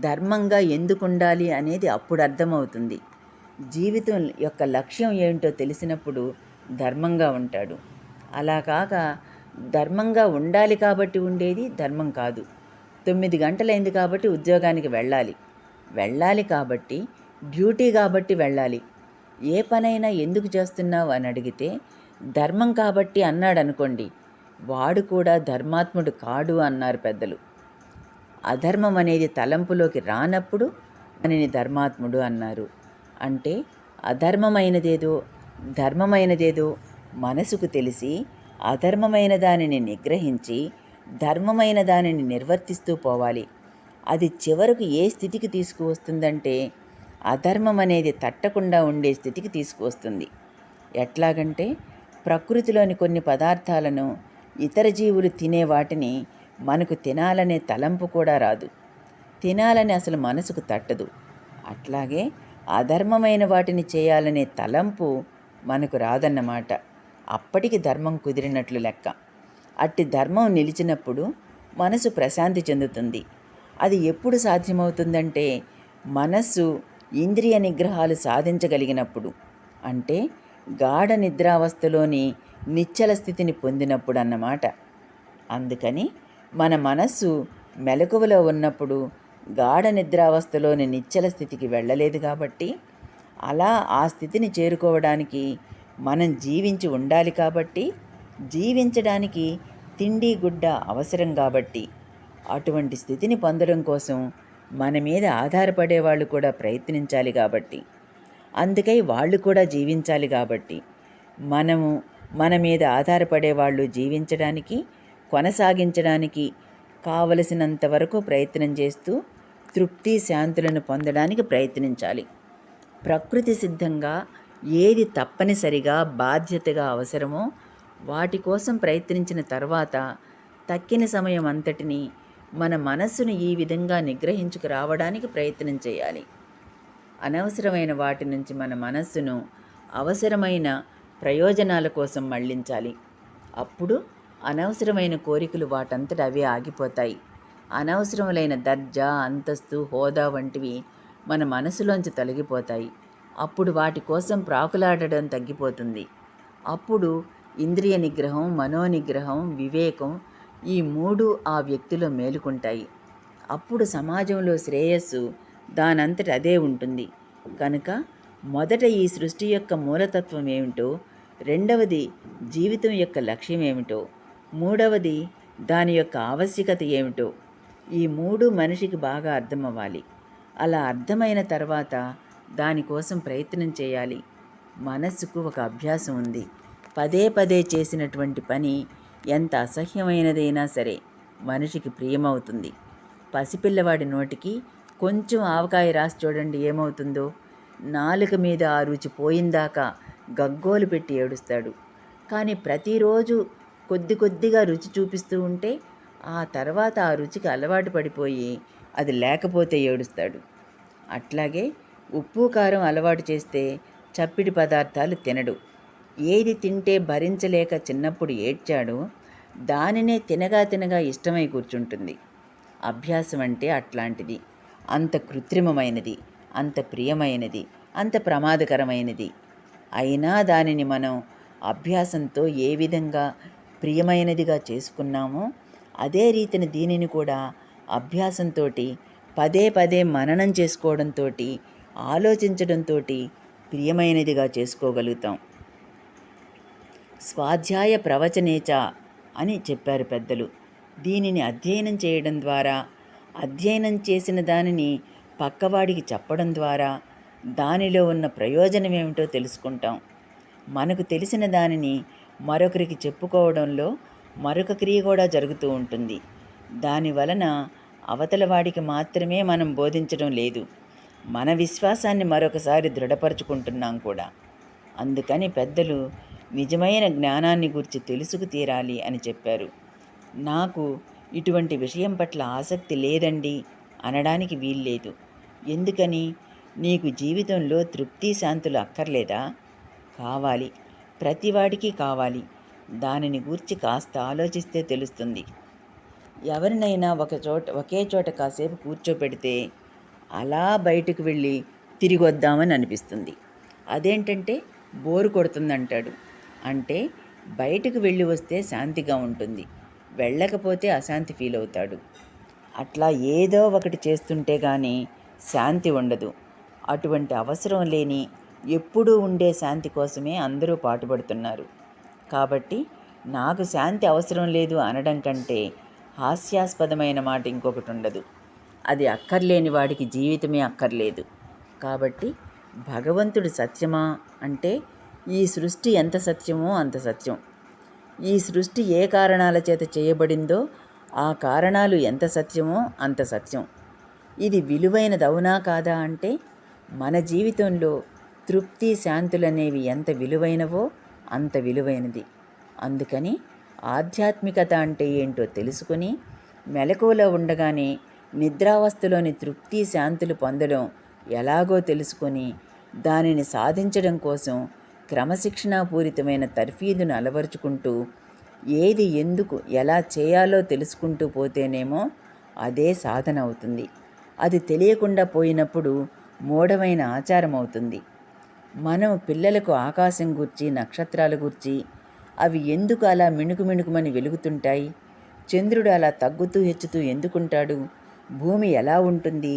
ధర్మంగా ఎందుకుండాలి అనేది అప్పుడు అర్థమవుతుంది. జీవితం యొక్క లక్ష్యం ఏంటో తెలిసినప్పుడు ధర్మంగా ఉంటాడు. అలా కాక ధర్మంగా ఉండాలి కాబట్టి ఉండేది ధర్మం కాదు. 9 గంటలైంది కాబట్టి ఉద్యోగానికి వెళ్ళాలి కాబట్టి డ్యూటీ కాబట్టి వెళ్ళాలి. ఏ పనైనా ఎందుకు చేస్తున్నావు అని అడిగితే ధర్మం కాబట్టి అన్నాడనుకోండి, వాడు కూడా ధర్మాత్ముడు కాడు అన్నారు పెద్దలు. అధర్మం అనేది తలంపులోకి రానప్పుడు దానిని ధర్మాత్ముడు అన్నారు. అంటే అధర్మమైనదేదో ధర్మమైనదేదో మనసుకు తెలిసి అధర్మమైన దానిని నిగ్రహించి ధర్మమైన దానిని నిర్వర్తిస్తూ పోవాలి. అది చివరకు ఏ స్థితికి తీసుకువస్తుందంటే అధర్మం అనేది తట్టకుండా ఉండే స్థితికి తీసుకువస్తుంది. ఎట్లాగంటే ప్రకృతిలోని కొన్ని పదార్థాలను ఇతర జీవులు తినే వాటిని మనకు తినాలనే తలంపు కూడా రాదు. తినాలని అసలు మనసుకు తట్టదు. అట్లాగే అధర్మమైన వాటిని చేయాలనే తలంపు మనకు రాదన్నమాట. అప్పటికి ధర్మం కుదిరినట్లు లెక్క. అట్టి ధర్మం నిలిచినప్పుడు మనసు ప్రశాంతి చెందుతుంది. అది ఎప్పుడు సాధ్యమవుతుందంటే మనస్సు ఇంద్రియ నిగ్రహాలు సాధించగలిగినప్పుడు, అంటే గాఢ నిద్రావస్థలోని నిశ్చల స్థితిని పొందినప్పుడు అన్నమాట. అందుకని మన మనస్సు మెలకువలో ఉన్నప్పుడు గాఢ నిద్రావస్థలోని నిశ్చల స్థితికి వెళ్ళలేదు కాబట్టి, అలా ఆ స్థితిని చేరుకోవడానికి మనం జీవించి ఉండాలి కాబట్టి, జీవించడానికి తిండి గుడ్డ అవసరం కాబట్టి, అటువంటి స్థితిని పొందడం కోసం మన మీద ఆధారపడే వాళ్ళు కూడా ప్రయత్నించాలి కాబట్టి, అందుకై వాళ్ళు కూడా జీవించాలి కాబట్టి, మనము మన మీద ఆధారపడే వాళ్ళు జీవించడానికి, కొనసాగించడానికి కావలసినంత వరకు ప్రయత్నం చేస్తూ తృప్తి శాంతులను పొందడానికి ప్రయత్నించాలి. ప్రకృతి సిద్ధంగా ఏది తప్పనిసరిగా బాధ్యతగా అవసరమో వాటి కోసం ప్రయత్నించిన తర్వాత తక్కిన సమయం అంతటిని మన మనస్సును ఈ విధంగా నిగ్రహించుకు రావడానికి ప్రయత్నం చేయాలి. అనవసరమైన వాటి నుంచి మన మనస్సును అవసరమైన ప్రయోజనాల కోసం మళ్లించాలి. అప్పుడు అనవసరమైన కోరికలు వాటంతట అవే ఆగిపోతాయి. అనవసరములైన దర్జా, అంతస్తు, హోదా వంటివి మన మనసులోంచి తొలగిపోతాయి. అప్పుడు వాటి కోసం ప్రాకులాడడం తగ్గిపోతుంది. అప్పుడు ఇంద్రియ నిగ్రహం, మనోనిగ్రహం, వివేకం ఈ 3 ఆ వ్యక్తిలో మేలుకుంటాయి. అప్పుడు సమాజంలో శ్రేయస్సు దానంతట అదే ఉంటుంది. కనుక మొదట ఈ సృష్టి యొక్క మూలతత్వం ఏమిటో, రెండవది జీవితం యొక్క లక్ష్యం ఏమిటో, మూడవది దాని యొక్క ఆవశ్యకత ఏమిటో, ఈ 3 మనిషికి బాగా అర్థమవ్వాలి. అలా అర్థమైన తర్వాత దానికోసం ప్రయత్నం చేయాలి. మనస్సుకు ఒక అభ్యాసం ఉంది. పదే పదే చేసినటువంటి పని ఎంత అసహ్యమైనదైనా సరే మనిషికి ప్రియమవుతుంది. పసిపిల్లవాడి నోటికి కొంచెం ఆవకాయ రాసి చూడండి ఏమవుతుందో. నాలుక మీద ఆ రుచి పోయిందాకా గగ్గోలు పెట్టి ఏడుస్తాడు. కానీ ప్రతిరోజు కొద్ది కొద్దిగా రుచి చూపిస్తూ ఉంటే ఆ తర్వాత ఆ రుచికి అలవాటు పడిపోయి అది లేకపోతే ఏడుస్తాడు. అట్లాగే ఉప్పు కారం అలవాటు చేస్తే చప్పిడి పదార్థాలు తినడు. ఏది తింటే భరించలేక చిన్నప్పుడు ఏడ్చాడో దానినే తినగా తినగా ఇష్టమై కూర్చుంటుంది. అభ్యాసం అంటే అట్లాంటిది. అంత కృత్రిమమైనది, అంత ప్రియమైనది, అంత ప్రమాదకరమైనది. అయినా దానిని మనం అభ్యాసంతో ఏ విధంగా ప్రియమైనదిగా చేసుకున్నామో అదే రీతిని దీనిని కూడా అభ్యాసంతో పదే పదే మననం చేసుకోవడంతో, ఆలోచించడంతో ప్రియమైనదిగా చేసుకోగలుగుతాం. స్వాధ్యాయ ప్రవచనేచ అని చెప్పారు పెద్దలు. దీనిని అధ్యయనం చేయడం ద్వారా అధ్యయనం చేసిన దానిని పక్కవాడికి చెప్పడం ద్వారా దానిలో ఉన్న ప్రయోజనం ఏమిటో తెలుసుకుంటాం. మనకు తెలిసిన దానిని మరొకరికి చెప్పుకోవడంలో మరొక క్రియ కూడా జరుగుతూ ఉంటుంది. దానివలన అవతల వాడికి మాత్రమే మనం బోధించడం లేదు, మన విశ్వాసాన్ని మరొకసారి దృఢపరుచుకుంటున్నాం కూడా. అందుకని పెద్దలు నిజమైన జ్ఞానాన్ని గురించి తెలుసుకు తీరాలి అని చెప్పారు. నాకు ఇటువంటి విషయం పట్ల ఆసక్తి లేదండి అనడానికి వీల్లేదు. ఎందుకని? నీకు జీవితంలో తృప్తి శాంతులు అక్కర్లేదా? కావాలి, ప్రతివాడికి కావాలి. దానిని గూర్చి కాస్త ఆలోచిస్తే తెలుస్తుంది. ఎవరినైనా ఒకే చోట కాసేపు కూర్చోపెడితే అలా బయటకు వెళ్ళి తిరిగి వద్దామని అనిపిస్తుంది. అదేంటంటే బోరు కొడుతుందంటాడు. అంటే బయటకు వెళ్ళి వస్తే శాంతిగా ఉంటుంది, వెళ్ళకపోతే అశాంతి ఫీల్ అవుతాడు. అట్లా ఏదో ఒకటి చేస్తుంటే కానీ శాంతి ఉండదు. అటువంటి అవసరం లేని ఎప్పుడూ ఉండే శాంతి కోసమే అందరూ పాటుపడుతున్నారు. కాబట్టి నాకు శాంతి అవసరం లేదు అనడం కంటే హాస్యాస్పదమైన మాట ఇంకొకటి ఉండదు. అది అక్కర్లేని వాడికి జీవితమే అక్కర్లేదు. కాబట్టి భగవంతుడు సత్యమా అంటే ఈ సృష్టి ఎంత సత్యమో అంత సత్యం. ఈ సృష్టి ఏ కారణాల చేత చేయబడిందో ఆ కారణాలు ఎంత సత్యమో అంత సత్యం. ఇది విలువైనదవునా కాదా అంటే మన జీవితంలో తృప్తి శాంతులనేవి ఎంత విలువైనవో అంత విలువైనది. అందుకని ఆధ్యాత్మికత అంటే ఏంటో తెలుసుకొని మెలకువలో ఉండగానే నిద్రావస్థలోని తృప్తి శాంతులు పొందడం ఎలాగో తెలుసుకొని దానిని సాధించడం కోసం క్రమశిక్షణాపూరితమైన తర్ఫీదును అలవరుచుకుంటూ ఏది ఎందుకు ఎలా చేయాలో తెలుసుకుంటూ పోతేనేమో అదే సాధన అవుతుంది. అది తెలియకుండా పోయినప్పుడు మూఢమైన ఆచారం అవుతుంది. మనం పిల్లలకు ఆకాశం గూర్చి నక్షత్రాల గూర్చి అవి ఎందుకు అలా మిణుకుమిణుకుమని వెలుగుతుంటాయి, చంద్రుడు అలా తగ్గుతూ హెచ్చుతూ ఎందుకుంటాడు, భూమి ఎలా ఉంటుంది,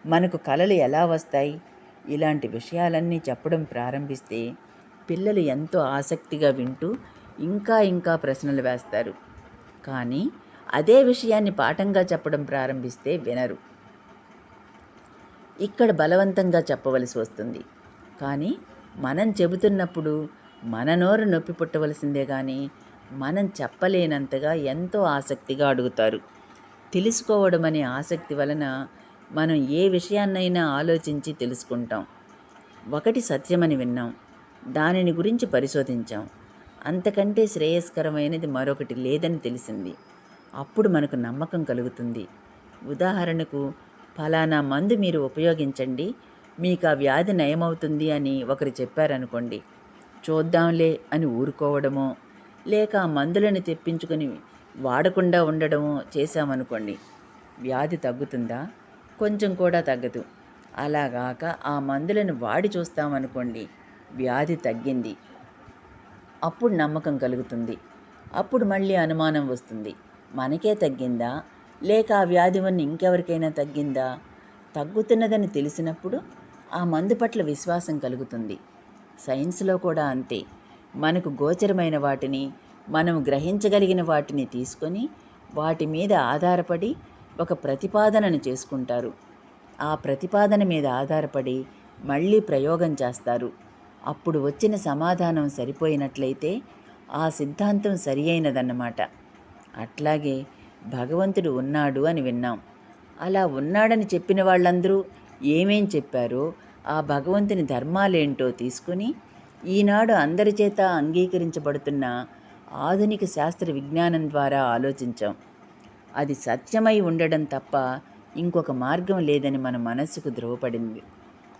మనకు కలలు ఎలా వస్తాయి, ఇలాంటి విషయాలన్నీ చెప్పడం ప్రారంభిస్తే పిల్లలు ఎంతో ఆసక్తిగా వింటూ ఇంకా ఇంకా ప్రశ్నలు వేస్తారు. కానీ అదే విషయాన్ని పాఠంగా చెప్పడం ప్రారంభిస్తే వినరు. ఇక్కడ బలవంతంగా చెప్పవలసి వస్తుంది. కానీ మనం చెబుతున్నప్పుడు మన నోరు నొప్పి పుట్టవలసిందే కానీ మనం చెప్పలేనంతగా ఎంతో ఆసక్తిగా అడుగుతారు. తెలుసుకోవడం అనే ఆసక్తి వలన మనం ఏ విషయాన్నైనా ఆలోచించి తెలుసుకుంటాం. ఒకటి సత్యమని విన్నాం, దానిని గురించి పరిశోధించాం, అంతకంటే శ్రేయస్కరమైనది మరొకటి లేదని తెలిసింది. అప్పుడు మనకు నమ్మకం కలుగుతుంది. ఉదాహరణకు, ఫలానా మందు మీరు ఉపయోగించండి, మీకు ఆ వ్యాధి నయమవుతుంది అని ఒకరు చెప్పారనుకోండి. చూద్దాంలే అని ఊరుకోవడమో లేక ఆ మందులను తెప్పించుకొని వాడకుండా ఉండడమో చేశామనుకోండి, వ్యాధి తగ్గుతుందా? కొంచెం కూడా తగ్గదు. అలాగాక ఆ మందులను వాడి చూస్తామనుకోండి, వ్యాధి తగ్గింది. అప్పుడు నమ్మకం కలుగుతుంది. అప్పుడు మళ్ళీ అనుమానం వస్తుంది, మనకే తగ్గిందా లేక ఆ వ్యాధి వల్ల ఇంకెవరికైనా తగ్గిందా? తగ్గుతున్నదని తెలిసినప్పుడు ఆ మందు పట్ల విశ్వాసం కలుగుతుంది. సైన్స్లో కూడా అంతే. మనకు గోచరమైన వాటిని, మనం గ్రహించగలిగిన వాటిని తీసుకొని వాటి మీద ఆధారపడి ఒక ప్రతిపాదనను చేసుకుంటారు. ఆ ప్రతిపాదన మీద ఆధారపడి మళ్ళీ ప్రయోగం చేస్తారు. అప్పుడు వచ్చిన సమాధానం సరిపోయినట్లయితే ఆ సిద్ధాంతం సరి అయినదన్నమాట. అట్లాగే భగవంతుడు ఉన్నాడు అని విన్నాం. అలా ఉన్నాడని చెప్పిన వాళ్ళందరూ ఏమేం చెప్పారో ఆ భగవంతుని ధర్మాలేంటో తీసుకుని ఈనాడు అందరి చేత అంగీకరించబడుతున్న ఆధునిక శాస్త్ర విజ్ఞానం ద్వారా ఆలోచించాం. అది సత్యమై ఉండడం తప్ప ఇంకొక మార్గం లేదని మన మనస్సుకు ధృవపడింది.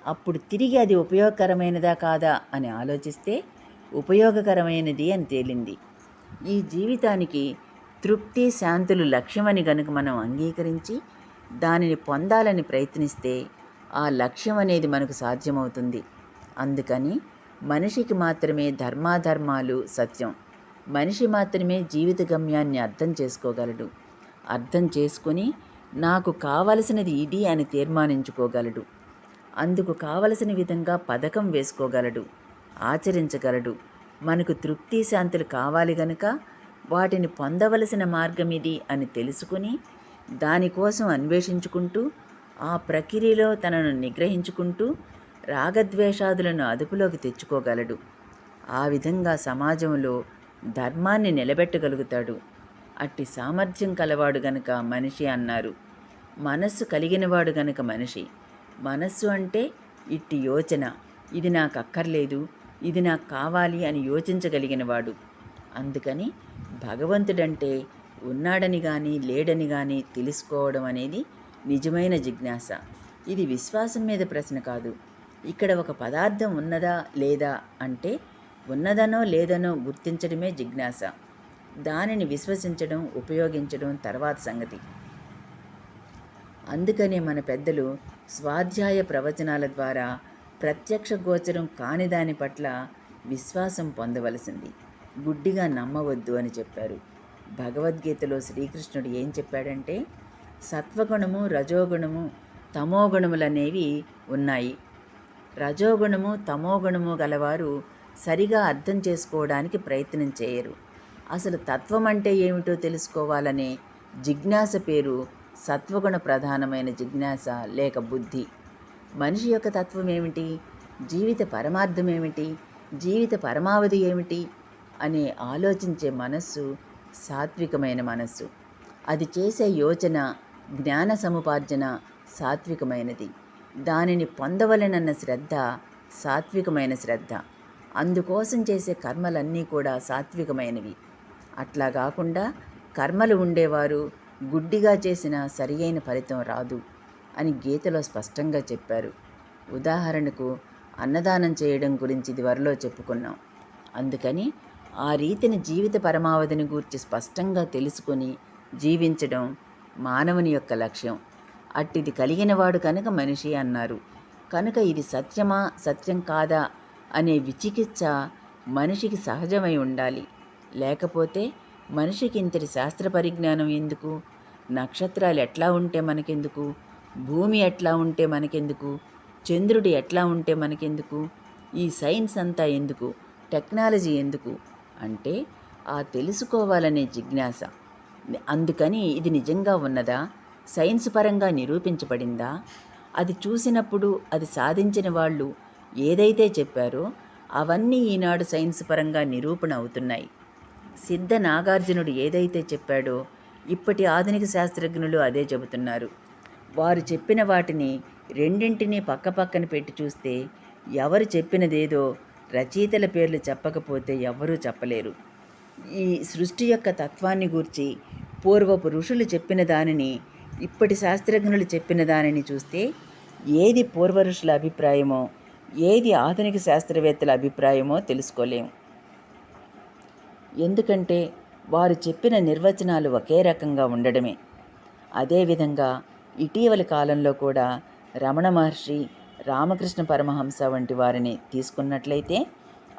అప్పుడు తిరిగి అది ఉపయోగకరమైనదా కాదా అని ఆలోచిస్తే ఉపయోగకరమైనది అని తేలింది. ఈ జీవితానికి తృప్తి శాంతులు లక్ష్యమని గనుక మనం అంగీకరించి దానిని పొందాలని ప్రయత్నిస్తే ఆ లక్ష్యం అనేది మనకు సాధ్యమవుతుంది. అందుకని మనిషికి మాత్రమే ధర్మాధర్మాలు సత్యం. మనిషి మాత్రమే జీవిత గమ్యాన్ని అర్థం చేసుకోగలడు. అర్థం చేసుకుని నాకు కావలసినది ఇది అని తీర్మానించుకోగలడు. అందుకు కావలసిన విధంగా పథకం వేసుకోగలడు, ఆచరించగలడు. మనకు తృప్తి శాంతులు కావాలి గనుక వాటిని పొందవలసిన మార్గం ఇది అని తెలుసుకుని దానికోసం అన్వేషించుకుంటూ ఆ ప్రక్రియలో తనను నిగ్రహించుకుంటూ రాగద్వేషాదులను అదుపులోకి తెచ్చుకోగలడు. ఆ విధంగా సమాజంలో ధర్మాన్ని నిలబెట్టగలుగుతాడు. అట్టి సామర్థ్యం కలవాడు గనుక మనిషి అన్నారు. మనస్సు కలిగినవాడు గనుక మనిషి. మనస్సు అంటే ఇట్టి యోచన, ఇది నాకు అక్కర్లేదు, ఇది నాకు కావాలి అని యోచించగలిగినవాడు. అందుకని భగవంతుడంటే ఉన్నాడని కానీ లేడని కానీ తెలుసుకోవడం అనేది నిజమైన జిజ్ఞాస. ఇది విశ్వాసం మీద ప్రశ్న కాదు. ఇక్కడ ఒక పదార్థం ఉన్నదా లేదా అంటే ఉన్నదనో లేదనో గుర్తించడమే జిజ్ఞాస. దానిని విశ్వసించడం, ఉపయోగించడం తర్వాత సంగతి. అందుకనే మన పెద్దలు స్వాధ్యాయ ప్రవచనాల ద్వారా ప్రత్యక్ష గోచరం కాని దాని పట్ల విశ్వాసం పొందవలసింది, గుడ్డిగా నమ్మవద్దు అని చెప్పారు. భగవద్గీతలో శ్రీకృష్ణుడు ఏం చెప్పాడంటే, సత్వగుణము, రజోగుణము, తమోగుణములనేవి ఉన్నాయి. రజోగుణము, తమోగుణము గలవారు సరిగా అర్థం చేసుకోవడానికి ప్రయత్నం చేయరు. అసలు తత్వం అంటే ఏమిటో తెలుసుకోవాలనే జిజ్ఞాస పేరు సత్వగుణ ప్రధానమైన జిజ్ఞాస లేక బుద్ధి. మనిషి యొక్క తత్వం ఏమిటి, జీవిత పరమార్థం ఏమిటి, జీవిత పరమావధి ఏమిటి అనే ఆలోచించే మనస్సు సాత్వికమైన మనస్సు. అది చేసే యోచన, జ్ఞాన సముపార్జన సాత్వికమైనది. దానిని పొందవలెనన్న శ్రద్ధ సాత్వికమైన శ్రద్ధ. అందుకోసం చేసే కర్మలన్నీ కూడా సాత్వికమైనవి. అట్లా కాకుండా కర్మలు ఉండేవారు గుడ్డిగా చేసిన సరి అయిన ఫలితం రాదు అని గీతలో స్పష్టంగా చెప్పారు. ఉదాహరణకు అన్నదానం చేయడం గురించి ఇదివరలో చెప్పుకున్నాం. అందుకని ఆ రీతిని జీవిత పరమావధిని గూర్చి స్పష్టంగా తెలుసుకొని జీవించడం మానవుని యొక్క లక్ష్యం. అట్టిది కలిగినవాడు కనుక మనిషి అన్నారు. కనుక ఇది సత్యమా సత్యం కాదా అనే విచికిత్స మనిషికి సహజమై ఉండాలి. లేకపోతే మనిషికి ఇంతటి శాస్త్ర పరిజ్ఞానం ఎందుకు? నక్షత్రాలు ఎట్లా ఉంటే మనకెందుకు? భూమి ఎట్లా ఉంటే మనకెందుకు? చంద్రుడు ఎట్లా ఉంటే మనకెందుకు? ఈ సైన్స్ అంతా ఎందుకు? టెక్నాలజీ ఎందుకు అంటే ఆ తెలుసుకోవాలనే జిజ్ఞాస. అందుకని ఇది నిజంగా ఉన్నదా? సైన్స్ పరంగా నిరూపించబడిందా? అది చూసినప్పుడు అది సాధించిన వాళ్ళు ఏదైతే చెప్పారో అవన్నీ ఈనాడు సైన్స్ పరంగా నిరూపణ అవుతున్నాయి. సిద్ధ నాగార్జునుడు ఏదైతే చెప్పాడో ఇప్పటి ఆధునిక శాస్త్రజ్ఞులు అదే చెబుతున్నారు. వారు చెప్పిన వాటిని రెండింటినీ పక్కపక్కన పెట్టి చూస్తే ఎవరు చెప్పినదేదో రచయితల పేర్లు చెప్పకపోతే ఎవ్వరూ చెప్పలేరు. ఈ సృష్టి యొక్క తత్వాన్ని గూర్చి పూర్వపు ఋషులు చెప్పిన దానిని, ఇప్పటి శాస్త్రజ్ఞులు చెప్పిన దానిని చూస్తే ఏది పూర్వ ఋషుల అభిప్రాయమో, ఏది ఆధునిక శాస్త్రవేత్తల అభిప్రాయమో తెలుసుకోలేము. ఎందుకంటే వారు చెప్పిన నిర్వచనాలు ఒకే రకంగా ఉండడమే. అదేవిధంగా ఇటీవలి కాలంలో కూడా రమణ మహర్షి, రామకృష్ణ పరమహంస వంటి వారిని తీసుకున్నట్లయితే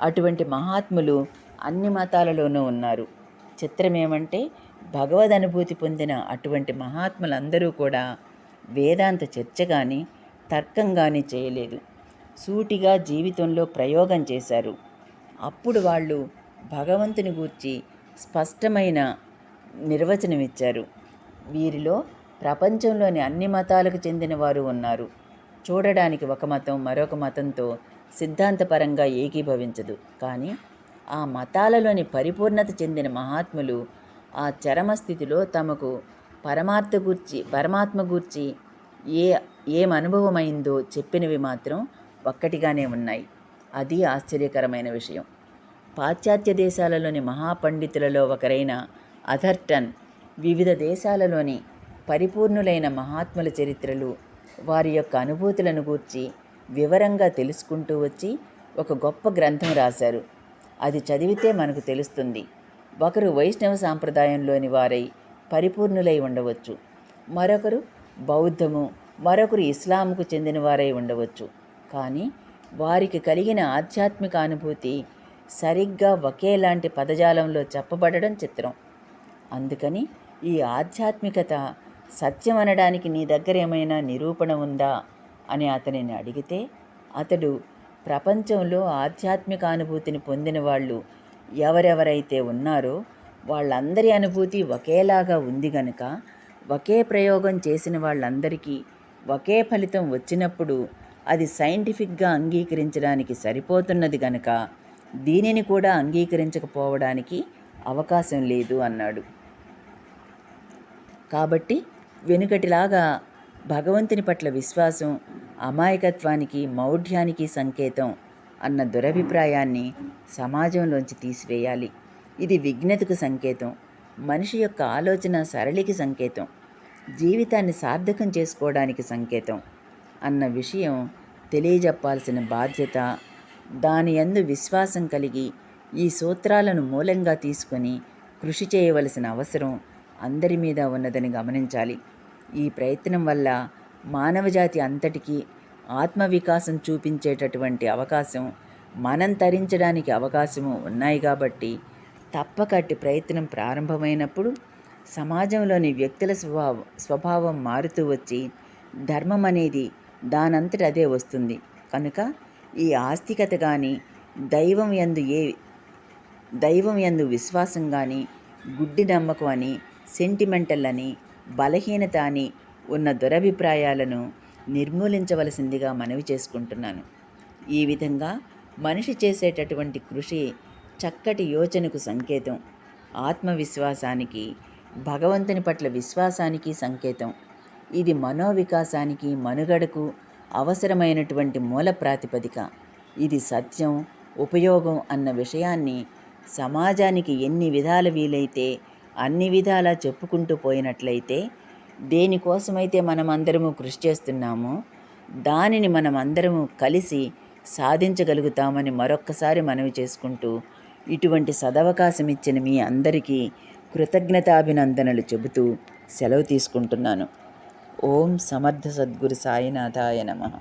అటువంటి మహాత్ములు అన్ని మతాలలోనూ ఉన్నారు. చిత్రమేమంటే భగవద్ అనుభూతి పొందిన అటువంటి మహాత్ములందరూ కూడా వేదాంత చర్చ కానీ తర్కం కానీ చేయలేదు. సూటిగా జీవితంలో ప్రయోగం చేశారు. అప్పుడు వాళ్ళు భగవంతుని గూర్చి స్పష్టమైన నిర్వచనం ఇచ్చారు. వీరిలో ప్రపంచంలోని అన్ని మతాలకు చెందిన వారు ఉన్నారు. చూడడానికి ఒక మతం మరొక మతంతో సిద్ధాంతపరంగా ఏకీభవించదు. కానీ ఆ మతాలలోని పరిపూర్ణత చెందిన మహాత్ములు ఆ చరమస్థితిలో తమకు పరమాత్మ గూర్చి ఏమనుభవమైందో చెప్పినవి మాత్రం ఒక్కటిగానే ఉన్నాయి. అది ఆశ్చర్యకరమైన విషయం. పాశ్చాత్య దేశాలలోని మహాపండితులలో ఒకరైన అథర్టన్ వివిధ దేశాలలోని పరిపూర్ణులైన మహాత్ముల చరిత్రలు, వారి యొక్క అనుభూతులను గూర్చి వివరంగా తెలుసుకుంటూ వచ్చి ఒక గొప్ప గ్రంథం రాశారు. అది చదివితే మనకు తెలుస్తుంది. ఒకరు వైష్ణవ సాంప్రదాయంలోని వారై పరిపూర్ణులై ఉండవచ్చు, మరొకరు బౌద్ధము, మరొకరు ఇస్లాంకు చెందిన వారై ఉండవచ్చు. కానీ వారికి కలిగిన ఆధ్యాత్మిక అనుభూతి సరిగ్గా ఒకేలాంటి పదజాలంలో చెప్పబడడం చిత్రం. అందుకని ఈ ఆధ్యాత్మికత సత్యం అనడానికి నీ దగ్గర ఏమైనా నిరూపణ ఉందా అని అతనిని అడిగితే, అతడు ప్రపంచంలో ఆధ్యాత్మిక అనుభూతిని పొందిన వాళ్ళు ఎవరెవరైతే ఉన్నారో వాళ్ళందరి అనుభూతి ఒకేలాగా ఉంది గనుక ఒకే ప్రయోగం చేసిన వాళ్ళందరికీ ఒకే ఫలితం వచ్చినప్పుడు అది సైంటిఫిక్గా అంగీకరించడానికి సరిపోతున్నది గనక దీనిని కూడా అంగీకరించకపోవడానికి అవకాశం లేదు అన్నాడు. కాబట్టి వెనుకటిలాగా భగవంతుని పట్ల విశ్వాసం అమాయకత్వానికి, మౌఢ్యానికి సంకేతం అన్న దురభిప్రాయాన్ని సమాజంలోంచి తీసివేయాలి. ఇది విజ్ఞతకు సంకేతం, మనిషి యొక్క ఆలోచన సరళికి సంకేతం, జీవితాన్ని సార్థకం చేసుకోవడానికి సంకేతం అన్న విషయం తెలియజెప్పాల్సిన బాధ్యత, దాని యందు విశ్వాసం కలిగి ఈ సూత్రాలను మూలంగా తీసుకొని కృషి చేయవలసిన అవసరం అందరి మీద ఉన్నదని గమనించాలి. ఈ ప్రయత్నం వల్ల మానవజాతి అంతటికీ ఆత్మవికాసం చూపించేటటువంటి అవకాశం, మనం తరించడానికి అవకాశము ఉన్నాయి. కాబట్టి తప్పకట్టి ప్రయత్నం ప్రారంభమైనప్పుడు సమాజంలోని వ్యక్తుల స్వభావం మారుతూ వచ్చి ధర్మం అనేది దానంతట అదే వస్తుంది. కనుక ఈ ఆస్తికత కానీ, దైవం యందు విశ్వాసం కానీ, గుడ్డి నమ్మకం అని, సెంటిమెంటల్ అని, బలహీనత అని ఉన్న దురభిప్రాయాలను నిర్మూలించవలసిందిగా మనవి చేసుకుంటున్నాను. ఈ విధంగా మనిషి చేసేటటువంటి కృషి చక్కటి యోచనకు సంకేతం, ఆత్మవిశ్వాసానికి, భగవంతుని పట్ల విశ్వాసానికి సంకేతం. ఇది మనోవికాసానికి, మనుగడకు అవసరమైనటువంటి మూల ప్రాతిపదిక. ఇది సత్యం, ఉపయోగం అన్న విషయాన్ని సమాజానికి ఎన్ని విధాల వీలైతే అన్ని విధాలా చెప్పుకుంటూ పోయినట్లయితే, దేనికోసమైతే మనమందరము కృషి చేస్తున్నామో దానిని మనమందరము కలిసి సాధించగలుగుతామని మరొక్కసారి మనవి చేసుకుంటూ, ఇటువంటి సదవకాశం ఇచ్చిన మీ అందరికీ కృతజ్ఞతాభినందనలు చెబుతూ సెలవు తీసుకుంటున్నాను. ఓం సమర్థ సద్గురు సాయినాథాయ నమః.